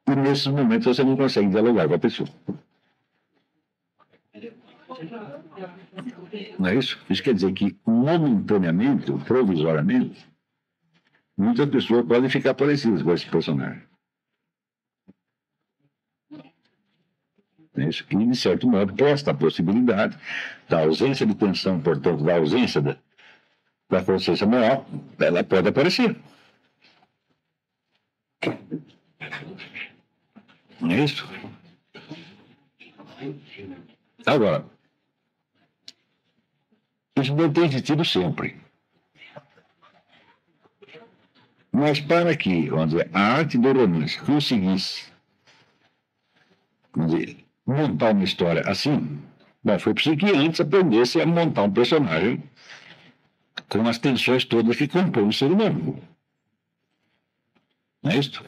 E nesses momentos você não consegue dialogar com a pessoa. Não é isso? Isso quer dizer que momentaneamente, ou provisoriamente, muitas pessoas podem ficar parecidas com esse personagem. E, de certo modo, esta possibilidade da ausência de tensão, portanto, da ausência da consciência moral, ela pode aparecer. Não é isso? Agora, isso não tem existido sempre. Mas para que, vamos dizer, a arte do romance conseguisse, vamos dizer, montar uma história assim, foi preciso que antes aprendesse a montar um personagem com as tensões todas que compõem o ser humano. Não é isso?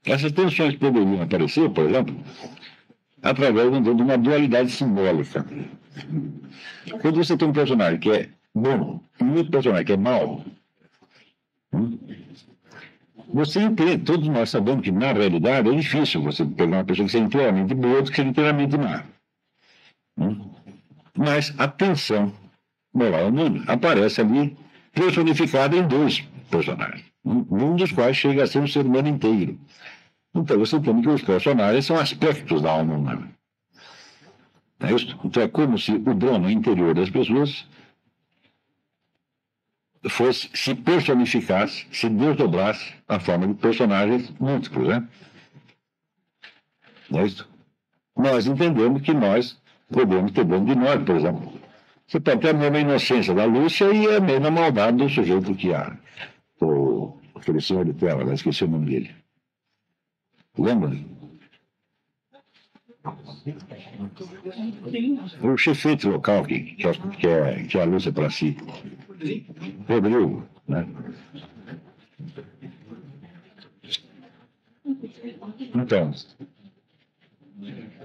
Essas tensões poderiam aparecer, por exemplo, através de uma dualidade simbólica. Quando você tem um personagem que é bom e outro personagem que é mau, você entende, todos nós sabemos que na realidade é difícil você pegar uma pessoa que seja inteiramente boa do que seja inteiramente má. Mas a tensão moral humana aparece ali personificada em dois personagens, um dos quais chega a ser um ser humano inteiro. Então você tem que os personagens são aspectos da alma humana. É isso? Então é como se o drama interior das pessoas se personificasse, se desdobrasse a forma de personagens múltiplos, né? É isso? Nós entendemos que nós podemos ter dentro de nós, por exemplo. Você pode ter a mesma inocência da Lúcia e a mesma maldade do sujeito que há. Aquele senhor de tela, né? Esqueci o nome dele. Lembra? O chefete local que a Lúcia para si. Rodrigo, né? Então,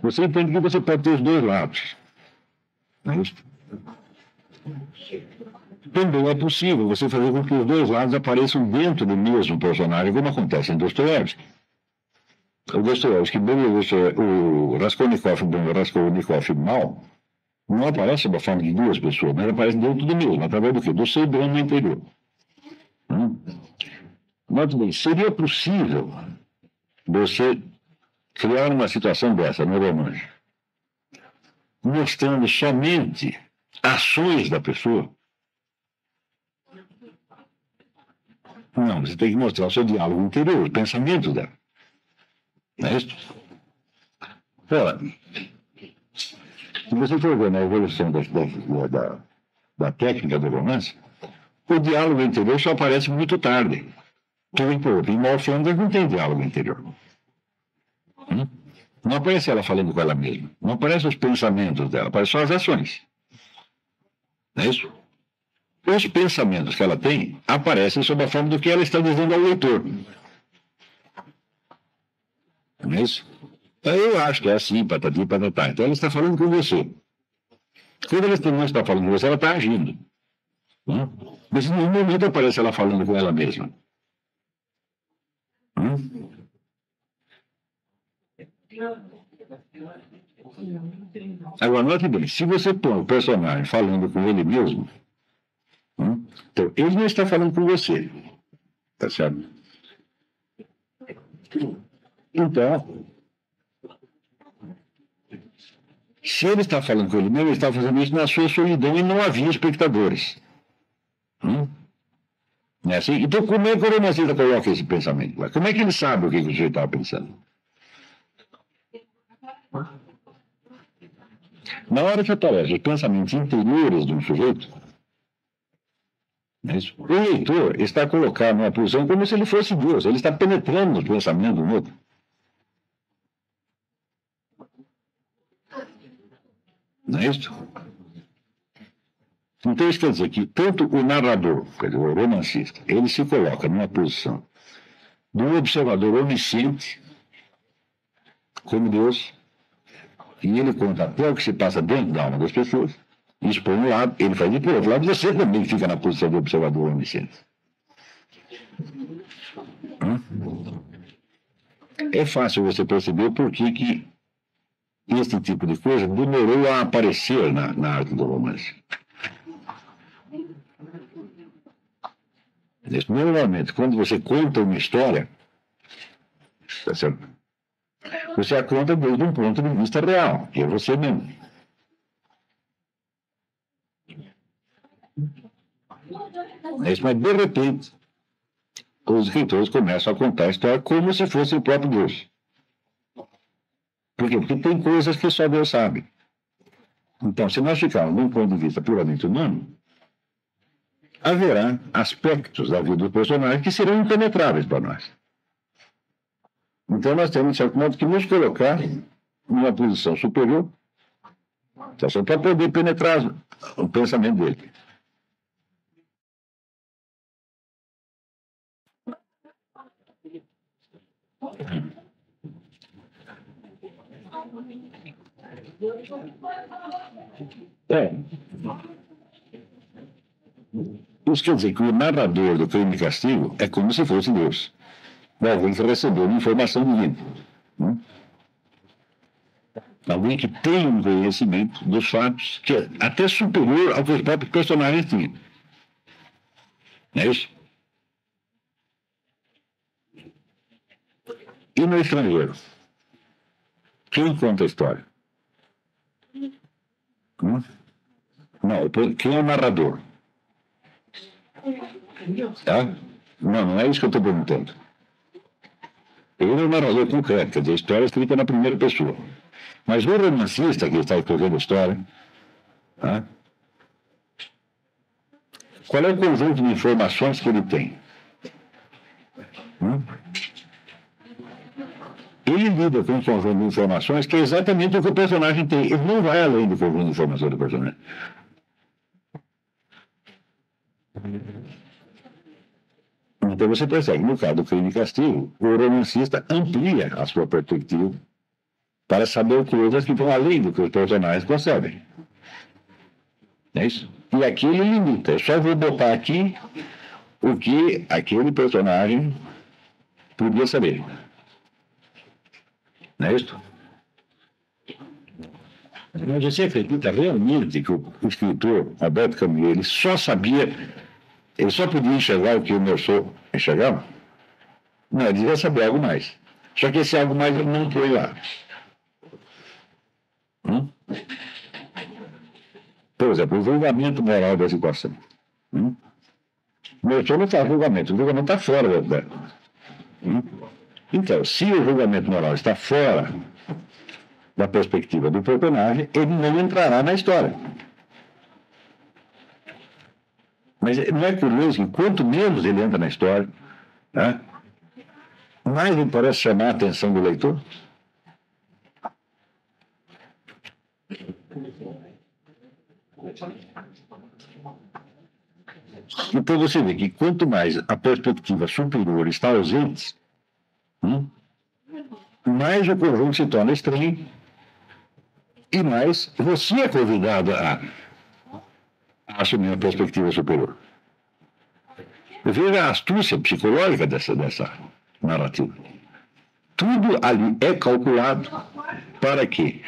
você entende que você pode ter os dois lados. Não é isso? Também é possível você fazer com que os dois lados apareçam dentro do mesmo personagem, como acontece em Dostoiévski. O Dostoiévski bom e o Raskolnikov bom e o Raskolnikov mal não aparece sob a forma de duas pessoas, mas aparece dentro do mesmo, através do quê? Do ser bom no interior. Note bem, seria possível você criar uma situação dessa no romance, mostrando somente ações da pessoa? Não, você tem que mostrar o seu diálogo interior, o pensamento dela. Não é isso? Ora, se você for ver na evolução da técnica do romance, o diálogo interior só aparece muito tarde. Em Mort Flanders não tem diálogo interior. Não aparece ela falando com ela mesma. Não aparecem os pensamentos dela, aparecem só as ações. Não é isso? Os pensamentos que ela tem aparecem sob a forma do que ela está dizendo ao leitor. Não é isso? Eu acho que é assim, patati, patatá. Então ela está falando com você. Quando ela não está falando com você, ela está agindo. Né? Mas em nenhum momento aparece ela falando com ela mesma. Agora, note bem, se você põe o personagem falando com ele mesmo, então ele não está falando com você. Tá certo? Então, se ele está falando com ele mesmo, ele está fazendo isso na sua solidão e não havia espectadores. Não é assim? Então, como é que o romancista coloca esse pensamento lá? Como é que ele sabe o que o sujeito estava pensando? Na hora que aparecem os pensamentos interiores de um sujeito, o leitor está colocado numa posição como se ele fosse Deus. Ele está penetrando nos pensamentos do outro. Não é isso? Então, isso quer dizer que tanto o narrador, quer dizer, o romancista, ele se coloca numa posição do observador onisciente, como Deus, e ele conta até o que se passa dentro da alma das pessoas. Isso por um lado, ele faz, e por outro lado, você também fica na posição do observador onisciente. É fácil você perceber por que esse tipo de coisa demorou a aparecer na arte do romance. Normalmente, quando você conta uma história, tá certo? Você a conta desde um ponto de vista real, que é você mesmo. Mas, de repente, os escritores começam a contar a história como se fosse o próprio Deus. Por quê? Porque tem coisas que só Deus sabe. Então, se nós ficarmos de um ponto de vista puramente humano, haverá aspectos da vida do personagem que serão impenetráveis para nós. Então, nós temos, de certo modo, que nos colocar numa posição superior, só para poder penetrar o pensamento dele. Isso quer dizer que o narrador do Crime e Castigo é como se fosse Deus. Alguém que recebeu uma informação divina. Alguém que tem um conhecimento dos fatos que é até superior ao que os próprios personagens tinham. Não é isso? E no estrangeiro? Quem conta a história? Não, quem é o narrador? Tá? Não é isso que eu estou perguntando. Ele é o narrador concreto, quer dizer, a história é escrita na primeira pessoa. Mas o romancista que está escrevendo a história, tá? Qual é o conjunto de informações que ele tem? Ele lida com um conjunto de informações que é exatamente o que o personagem tem. Ele não vai além do conjunto de informações do personagem. Então você percebe, no caso do Crime e Castigo, o romancista amplia a sua perspectiva para saber coisas que vão além do que os personagens concebem. É isso? E aqui ele limita. Eu só vou botar aqui o que aquele personagem podia saber. Não é isso? Mas você acredita realmente que o escritor Alberto Camus, ele só podia enxergar o que o Meursault enxergava? Não, ele devia saber algo mais. Só que esse algo mais ele não foi lá. Por exemplo, o julgamento moral da situação. Meursault não faz julgamento, o julgamento está fora da. Então, se o julgamento moral está fora da perspectiva do personagem, ele não entrará na história. Mas não é curioso que quanto menos ele entra na história, né, mais ele parece chamar a atenção do leitor? Então você vê que quanto mais a perspectiva superior está ausente, mais o conjunto se torna estranho e mais você é convidado a assumir uma perspectiva superior. Veja a astúcia psicológica dessa narrativa. Tudo ali é calculado para que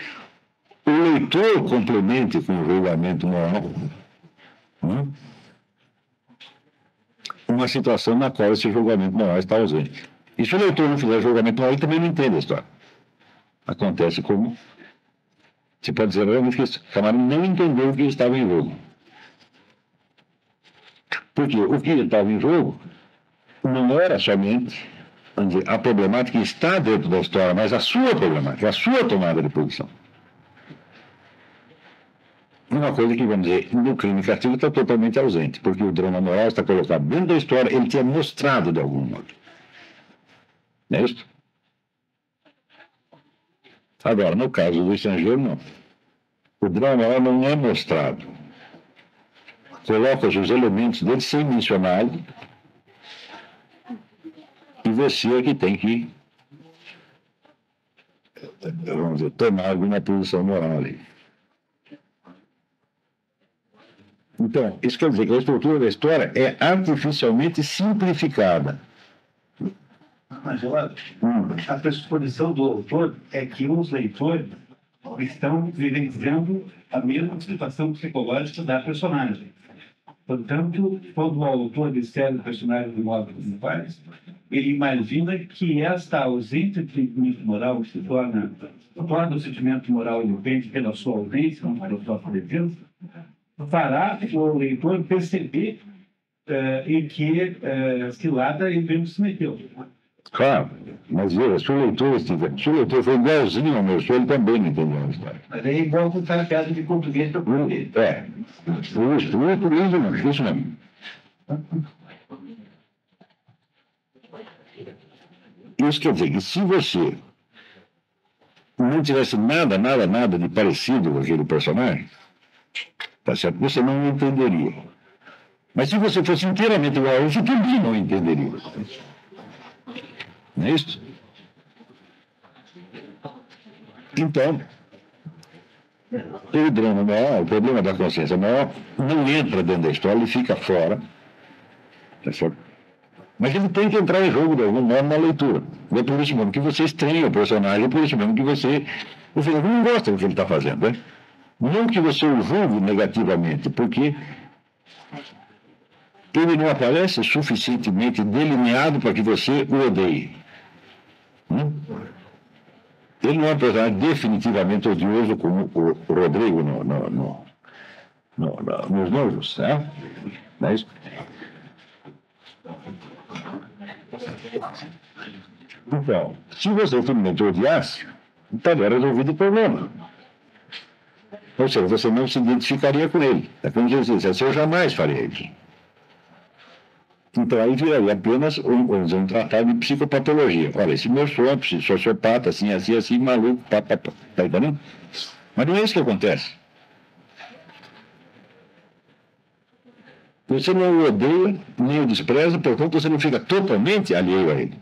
o leitor complemente com o julgamento moral uma situação na qual esse julgamento moral está ausente. E se o leitor não fizer julgamento moral, ele também não entende a história. Acontece como... Você pode dizer realmente que o camarada não entendeu o que estava em jogo. Porque o que estava em jogo não era somente, vamos dizer, a problemática que está dentro da história, mas a sua problemática, a sua tomada de posição. Uma coisa que, vamos dizer, no Crime e Castigo está totalmente ausente, porque o drama moral está colocado dentro da história, ele tinha mostrado de algum modo. Não é isso? Agora, no caso do estrangeiro, não. O drama moral não é mostrado. Coloca os elementos dele sem mencioná-lo, e você é que tem que, vamos dizer, tomar alguma posição moral ali. Então, isso quer dizer que a estrutura da história é artificialmente simplificada. Mas, a pressuposição do autor é que os leitores estão vivenciando a mesma situação psicológica da personagem. Portanto, quando o autor descreve o personagem do modo como faz, ele imagina que esta ausência de sentimento moral que se torna o sentimento moral independe pela sua ausência, não pela sua presença, fará o leitor perceber em que cilada ele mesmo se meteu. Claro, mas veja, se o leitor for igualzinho ao meu sonho, ele também não entendeu a história. Mas aí igual contar a piada de português para português. Isso mesmo. Isso quer dizer que se você não tivesse nada de parecido com aquele personagem, tá certo? Você não entenderia. Mas se você fosse inteiramente igual a ele, você também não entenderia. Não é isso? Então, o drama maior, o problema da consciência maior, não entra dentro da história, ele fica fora. Tá certo? Mas ele tem que entrar em jogo de algum modo na leitura. E é por isso mesmo que você estranha o personagem, é por isso mesmo que você não gosta do que ele está fazendo, né? Não que você o julgue negativamente, porque ele não aparece suficientemente delineado para que você o odeie. Ele não é um personagem definitivamente odioso como o Rodrigo nos Noivos, né? Não é isso? Então, se você finalmente odiasse, estaria resolvido o problema. Ou seja, você não se identificaria com ele. É como Jesus disse, eu jamais faria isso. Então aí viraria apenas um tratado de psicopatologia. Olha, esse meu sonho é sociopata, assim, maluco, tá entendendo? Mas não é isso que acontece. Você não o odeia, nem o despreza, portanto você não fica totalmente alheio a ele.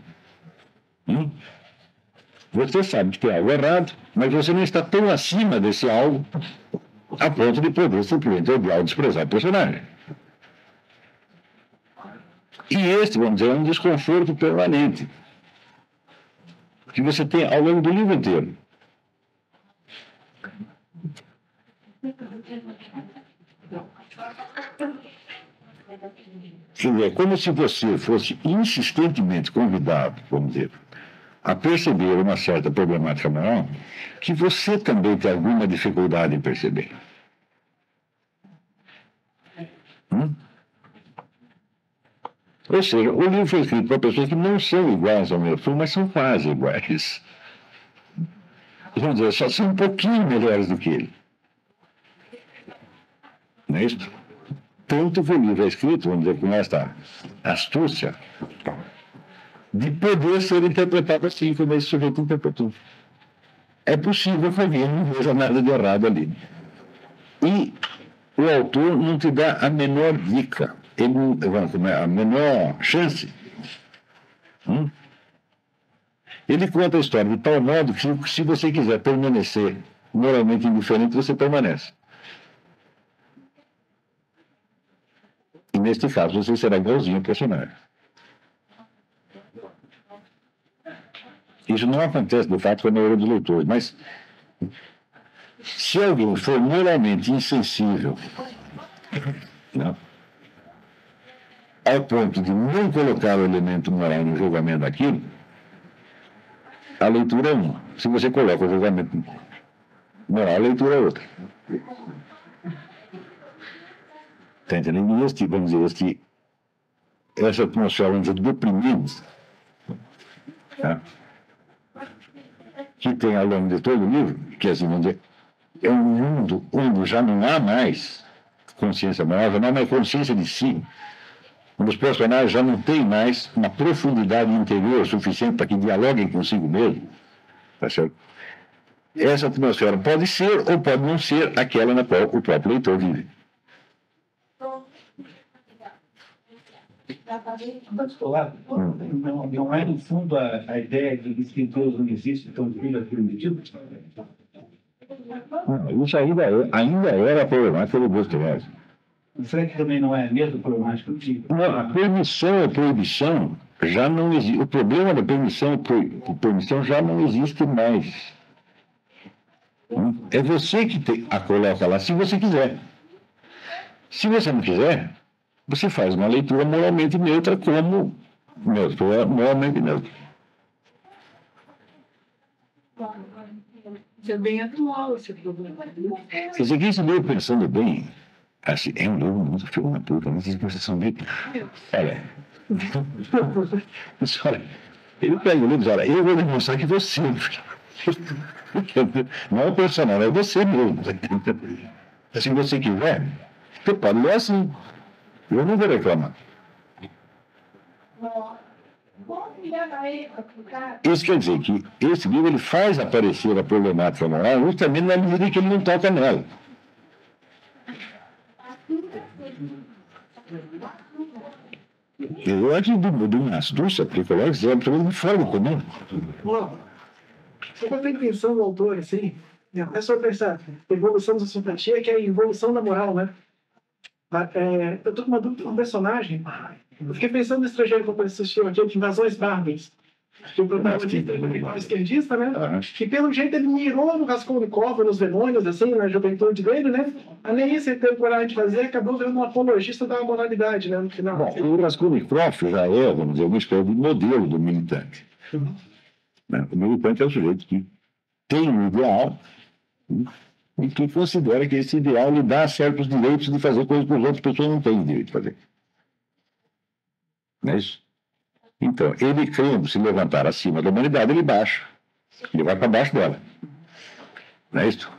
Você sabe que tem algo errado, mas você não está tão acima desse algo a ponto de poder simplesmente odiar ou desprezar o personagem. E este, vamos dizer, é um desconforto permanente que você tem ao longo do livro inteiro. Quer dizer, é como se você fosse insistentemente convidado, vamos dizer, a perceber uma certa problemática moral que você também tem alguma dificuldade em perceber. Ou seja, o livro foi escrito para pessoas que não são iguais ao meu filme, mas são quase iguais. Vamos dizer, só são um pouquinho melhores do que ele. Não é isso? Tanto que o livro é escrito, vamos dizer, com esta astúcia de poder ser interpretado assim como esse sujeito interpretou. É possível que alguém não veja nada de errado ali. E o autor não te dá a menor dica, a menor chance Ele conta a história de tal modo que, se você quiser permanecer moralmente indiferente, você permanece. E neste caso, você será igualzinho ao personagem. Isso não acontece, de fato, com a maioria dos leitores, mas se alguém for moralmente insensível, não, ao ponto de não colocar o elemento moral no julgamento daquilo, a leitura é uma. Se você coloca o julgamento moral, a leitura é outra. Está entendendo? E vamos dizer, essa atmosfera de deprimidos, tá? Que tem ao longo de todo o livro, que assim, vamos dizer, é um mundo onde já não há mais consciência moral, já não há mais consciência de si, onde os personagens já não têm mais uma profundidade interior suficiente para que dialoguem consigo mesmo. Tá certo? Essa atmosfera pode ser ou pode não ser aquela na qual o próprio leitor vive. Não é, no fundo, a ideia de que escritores não existem, então tudo aquilo medido? Isso ainda era problemática do Dostoiévski. Será que também não é mesmo problemática do tipo? Não, a permissão e proibição já não existe. O problema da permissão e proibição já não existe mais. É você que a coloca lá, se você quiser. Se você não quiser, você faz uma leitura moralmente neutra como moralmente neutra. Isso é bem atual, esse problema. Quer dizer, quem se veio pensando bem, assim, é um livro muito filho da puta, não sei se vocês são bem. Olha, ele pega o livro e diz, olha, eu vou demonstrar que você, não é o personagem, é você mesmo. Se você quiser, você pode ler assim. Eu não vou reclamar. Isso quer dizer que esse livro ele faz aparecer a problemática moral justamente na medida que ele não toca nela. Eu acho de uma astúcia psicológica, é absolutamente fora do comum. Você tem pensando no autor, assim, é só pensar, evolução da simpatia, que é a evolução da moral, né? Eu tô com uma dúvida com um personagem. Eu fiquei pensando no Estrangeiro como assistiu aqui, de Invasões Bárbaras. Que o protagonista é esquerdista, né? Que pelo jeito ele mirou no Raskolnikov, nos demônios, assim, na juventude dele, né? A nem isso ele teve coragem de fazer, acabou virando um apologista da moralidade, né? No final. Bom, o Raskolnikov já é, vamos dizer, uma espécie de modelo do militante. O militante é o sujeito que tem um ideal e que considera que esse ideal lhe dá certos direitos de fazer coisas que as outras pessoas não têm direito de fazer. Não é isso? Então, ele querendo se levantar acima da humanidade, ele baixa. Ele vai para baixo dela. Não é isso?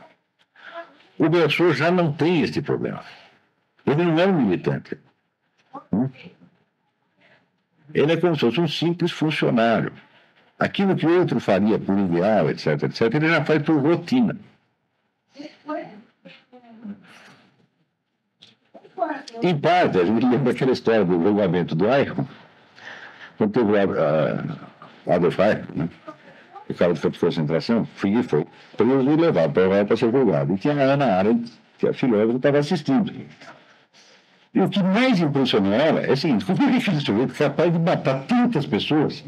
O Belsor já não tem esse problema. Ele não é um militante. Ele é como se fosse um simples funcionário. Aquilo que o outro faria por ideal, etc., etc., ele já faz por rotina. Em parte, a gente lembra aquela história do julgamento do Eichmann, quando teve o Adolf Eichmann, né? O cara foi para concentração, foi preso e levado para ser julgado. E tinha a Hannah Arendt, que é a filósofa, que estava assistindo. E o que mais impressionou ela é o seguinte: como é que aquele sujeito capaz de matar tantas pessoas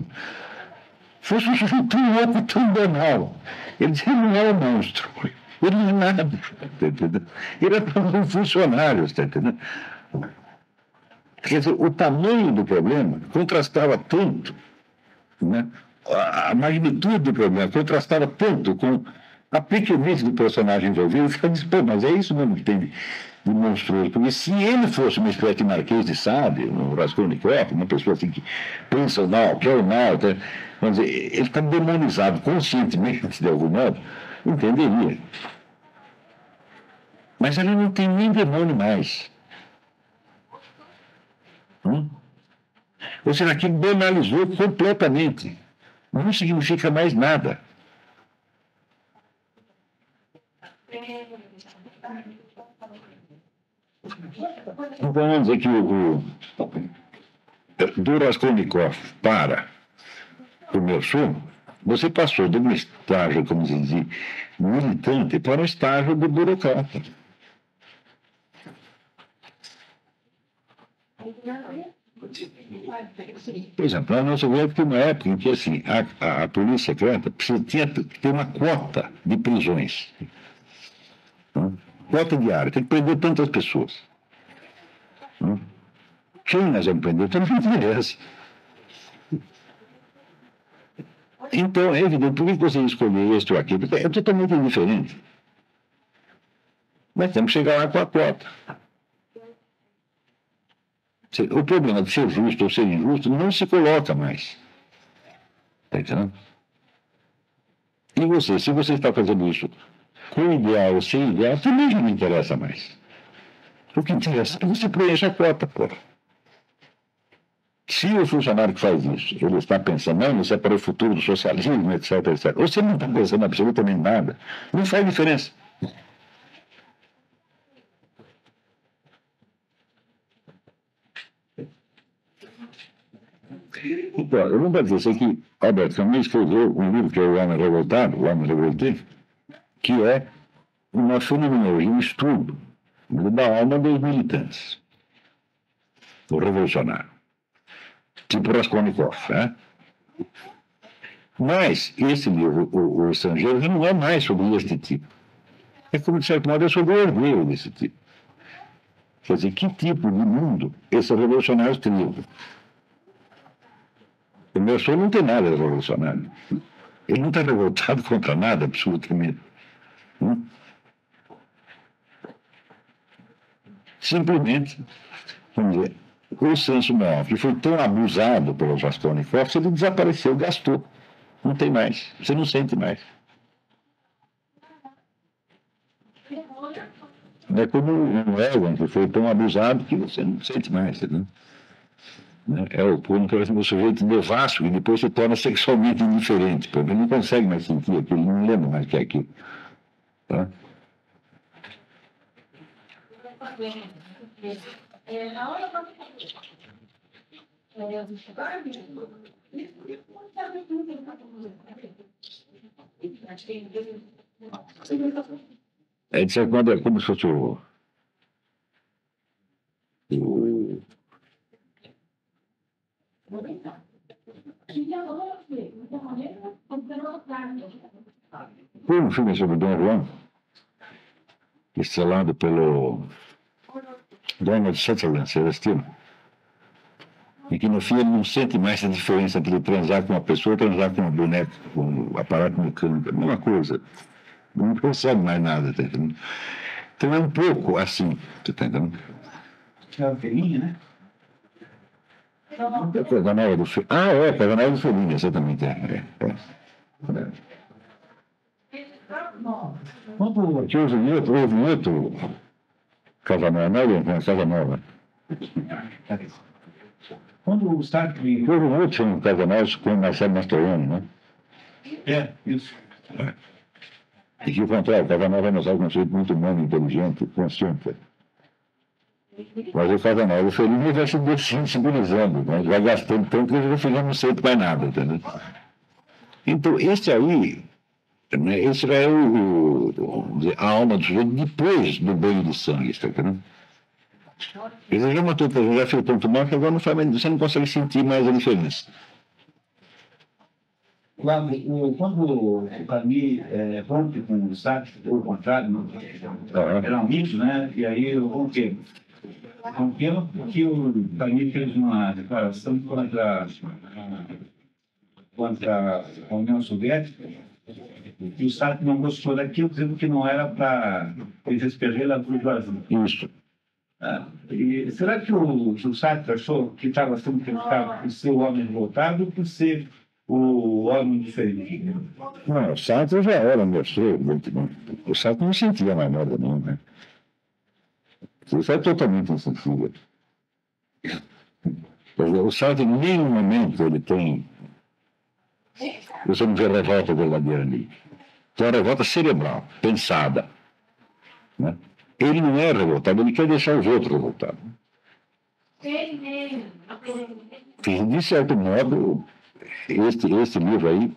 fosse um sujeito tão louco, tão banal? Ele dizia, ele não é um monstro. Ele não é nada. Ele era um funcionário, está entendendo? Quer dizer, o tamanho do problema contrastava tanto, né? A magnitude do problema contrastava tanto com a pequenez do personagem envolvido. Você diz, pô, mas é isso mesmo que tem de monstruoso. Porque se ele fosse uma espécie de Marquês de Sade, no Raskolnikov, uma pessoa assim que pensa o mal, quer o mal, vamos dizer, ele está demonizado conscientemente, de algum modo, entenderia. Mas ele não tem nem demônio mais. Ou seja, aquilo banalizou completamente. Não significa mais nada. Então vamos dizer que do Raskolnikov para o Belsor, Você passou de um estágio, como se diz, militante para um estágio de burocrata. Por exemplo, na nossa época, tinha uma época em que assim, a polícia secreta tinha que ter uma quota de prisões. Não? Quota diária, tem que prender tantas pessoas. Não? Quem nós vamos prender? Então não interessa. Então, é evidente, por que você escolheu este ou aquilo? É totalmente indiferente. Mas temos que chegar lá com a quota. O problema de ser justo ou ser injusto não se coloca mais. Está entendendo? E você, se você está fazendo isso com ideal ou sem ideal, também já não interessa mais. O que interessa é que você preencha a quota, porra. Se o funcionário que faz isso, ele está pensando, não, isso é para o futuro do socialismo, etc, etc. Ou você não está pensando absolutamente nada, não faz diferença. Então, eu não vou dizer isso aqui. Albert Camus escreveu um livro que é O Homem Revoltado, O Homem Revoltado, que é uma fenomenologia, um estudo da alma dos militantes, do revolucionário. Tipo Raskolnikov, né? Mas esse livro, o Estrangeiro, já não é mais sobre este tipo. É como, de certo modo, é sobre o orgulho desse tipo. Quer dizer, que tipo de mundo esses revolucionários criam? O meu sonho não tem nada de revolucionário. Ele não está revoltado contra nada, absolutamente. Simplesmente, vamos dizer, o senso moral, que foi tão abusado pelo Raskolnikov, ele desapareceu, gastou. Não tem mais. Você não sente mais. É como um ego que foi tão abusado que você não sente mais. Né? É o sujeito devasso e depois se torna sexualmente indiferente. Ele não consegue mais sentir aquilo, não lembra mais que é aquilo. Tá? É, de certo modo, é como se fosse o Foi um filme sobre Dom Juan, estrelado pelo Donald Sutherland, você assistiu? E que no fim ele não sente mais a diferença entre transar com uma pessoa e transar com uma boneca, com um aparato mecânico, a mesma coisa. Não percebe mais nada, tá entendendo? Então é um pouco assim, você tá entendendo? É a Fellini, né? É Casanova do Fellini. Ah, é, Casanova do Fellini, exatamente. Aqui houve um outro Casanova, não é Casanova. Quando o Sartre... Houve um outro filme Casanova com Marcelo Mastroianni, né? É, isso. E que o contrário, Casanova é um conceito muito humano, inteligente, consciente. Mas o Casanova, o Fellini vai se sensibilizando, né? Vai gastando tanto que ele já não sente mais nada, entendeu? Então, esse aí, né, esse é a alma do sujeito depois do banho de sangue, está entendendo? Ele já matou, já fez tanto mal que agora não faz mais, você não consegue sentir mais a diferença. Quando o Camus rompe com o Sartre, ou o contrário, eram amigos, né? E aí romperam. Romperam porque o Camus fez uma declaração contra a União Soviética, e o Sartre não gostou daquilo, dizendo que não era para eles despejar a burguesia. Isso. E será que o Sartre achou que estava sendo criticado por ser o homem revoltado ou por ser o homem diferente? Não, o Sartre já era mostrou. O Sartre não sentia mais nada, não, né? Isso é totalmente insensível. O Sartre, em nenhum momento, ele tem. Você não vê revolta verdadeira ali. Tem uma revolta cerebral, pensada. Né? Ele não é revoltado, ele quer deixar os outros revoltados. De certo modo, este livro aí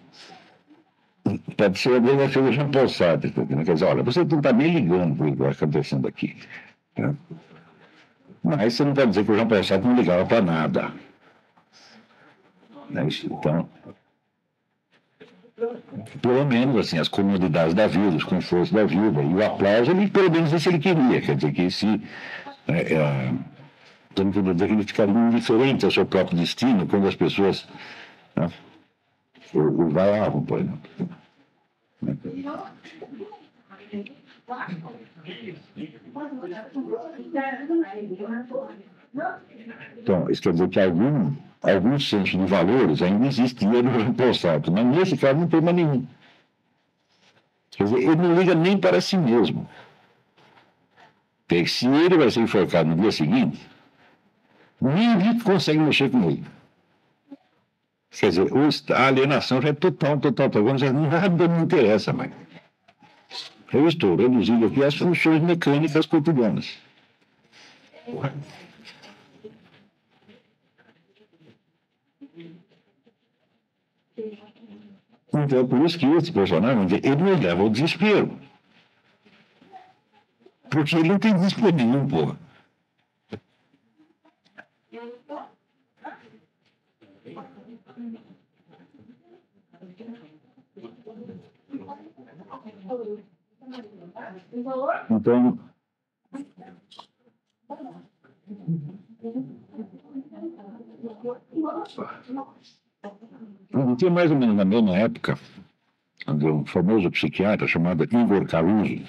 pode ser a mesma coisa Jean Paul Sartre, quer dizer, olha, você não está nem ligando para o que está acontecendo aqui. Né? Mas você não pode dizer que o Jean Paul Sartre não ligava para nada. Né? Então, pelo menos assim, as comodidades da vida, os confortos da vida, e o aplauso, ele, pelo menos isso ele queria, quer dizer que se... Então, quer dizer que ele ficaria indiferente ao seu próprio destino quando as pessoas... Né, o vaiavam, por exemplo. Então, isso quer dizer que algum senso de valores ainda existia no Jean Paul Sartre, mas nesse caso não tem mais nenhum. Quer dizer, ele não liga nem para si mesmo. Porque se ele vai ser enforcado no dia seguinte, ninguém consegue mexer com ele. Quer dizer, a alienação já é total. Nada me interessa mais. Eu estou reduzindo aqui às funções mecânicas cotidianas. Então, é por isso que esse personagem, ele me leva ao desespero. Porque ele não tem desespero nenhum, porra. Então, tinha mais ou menos na mesma época, um famoso psiquiatra chamado Igor Caruso,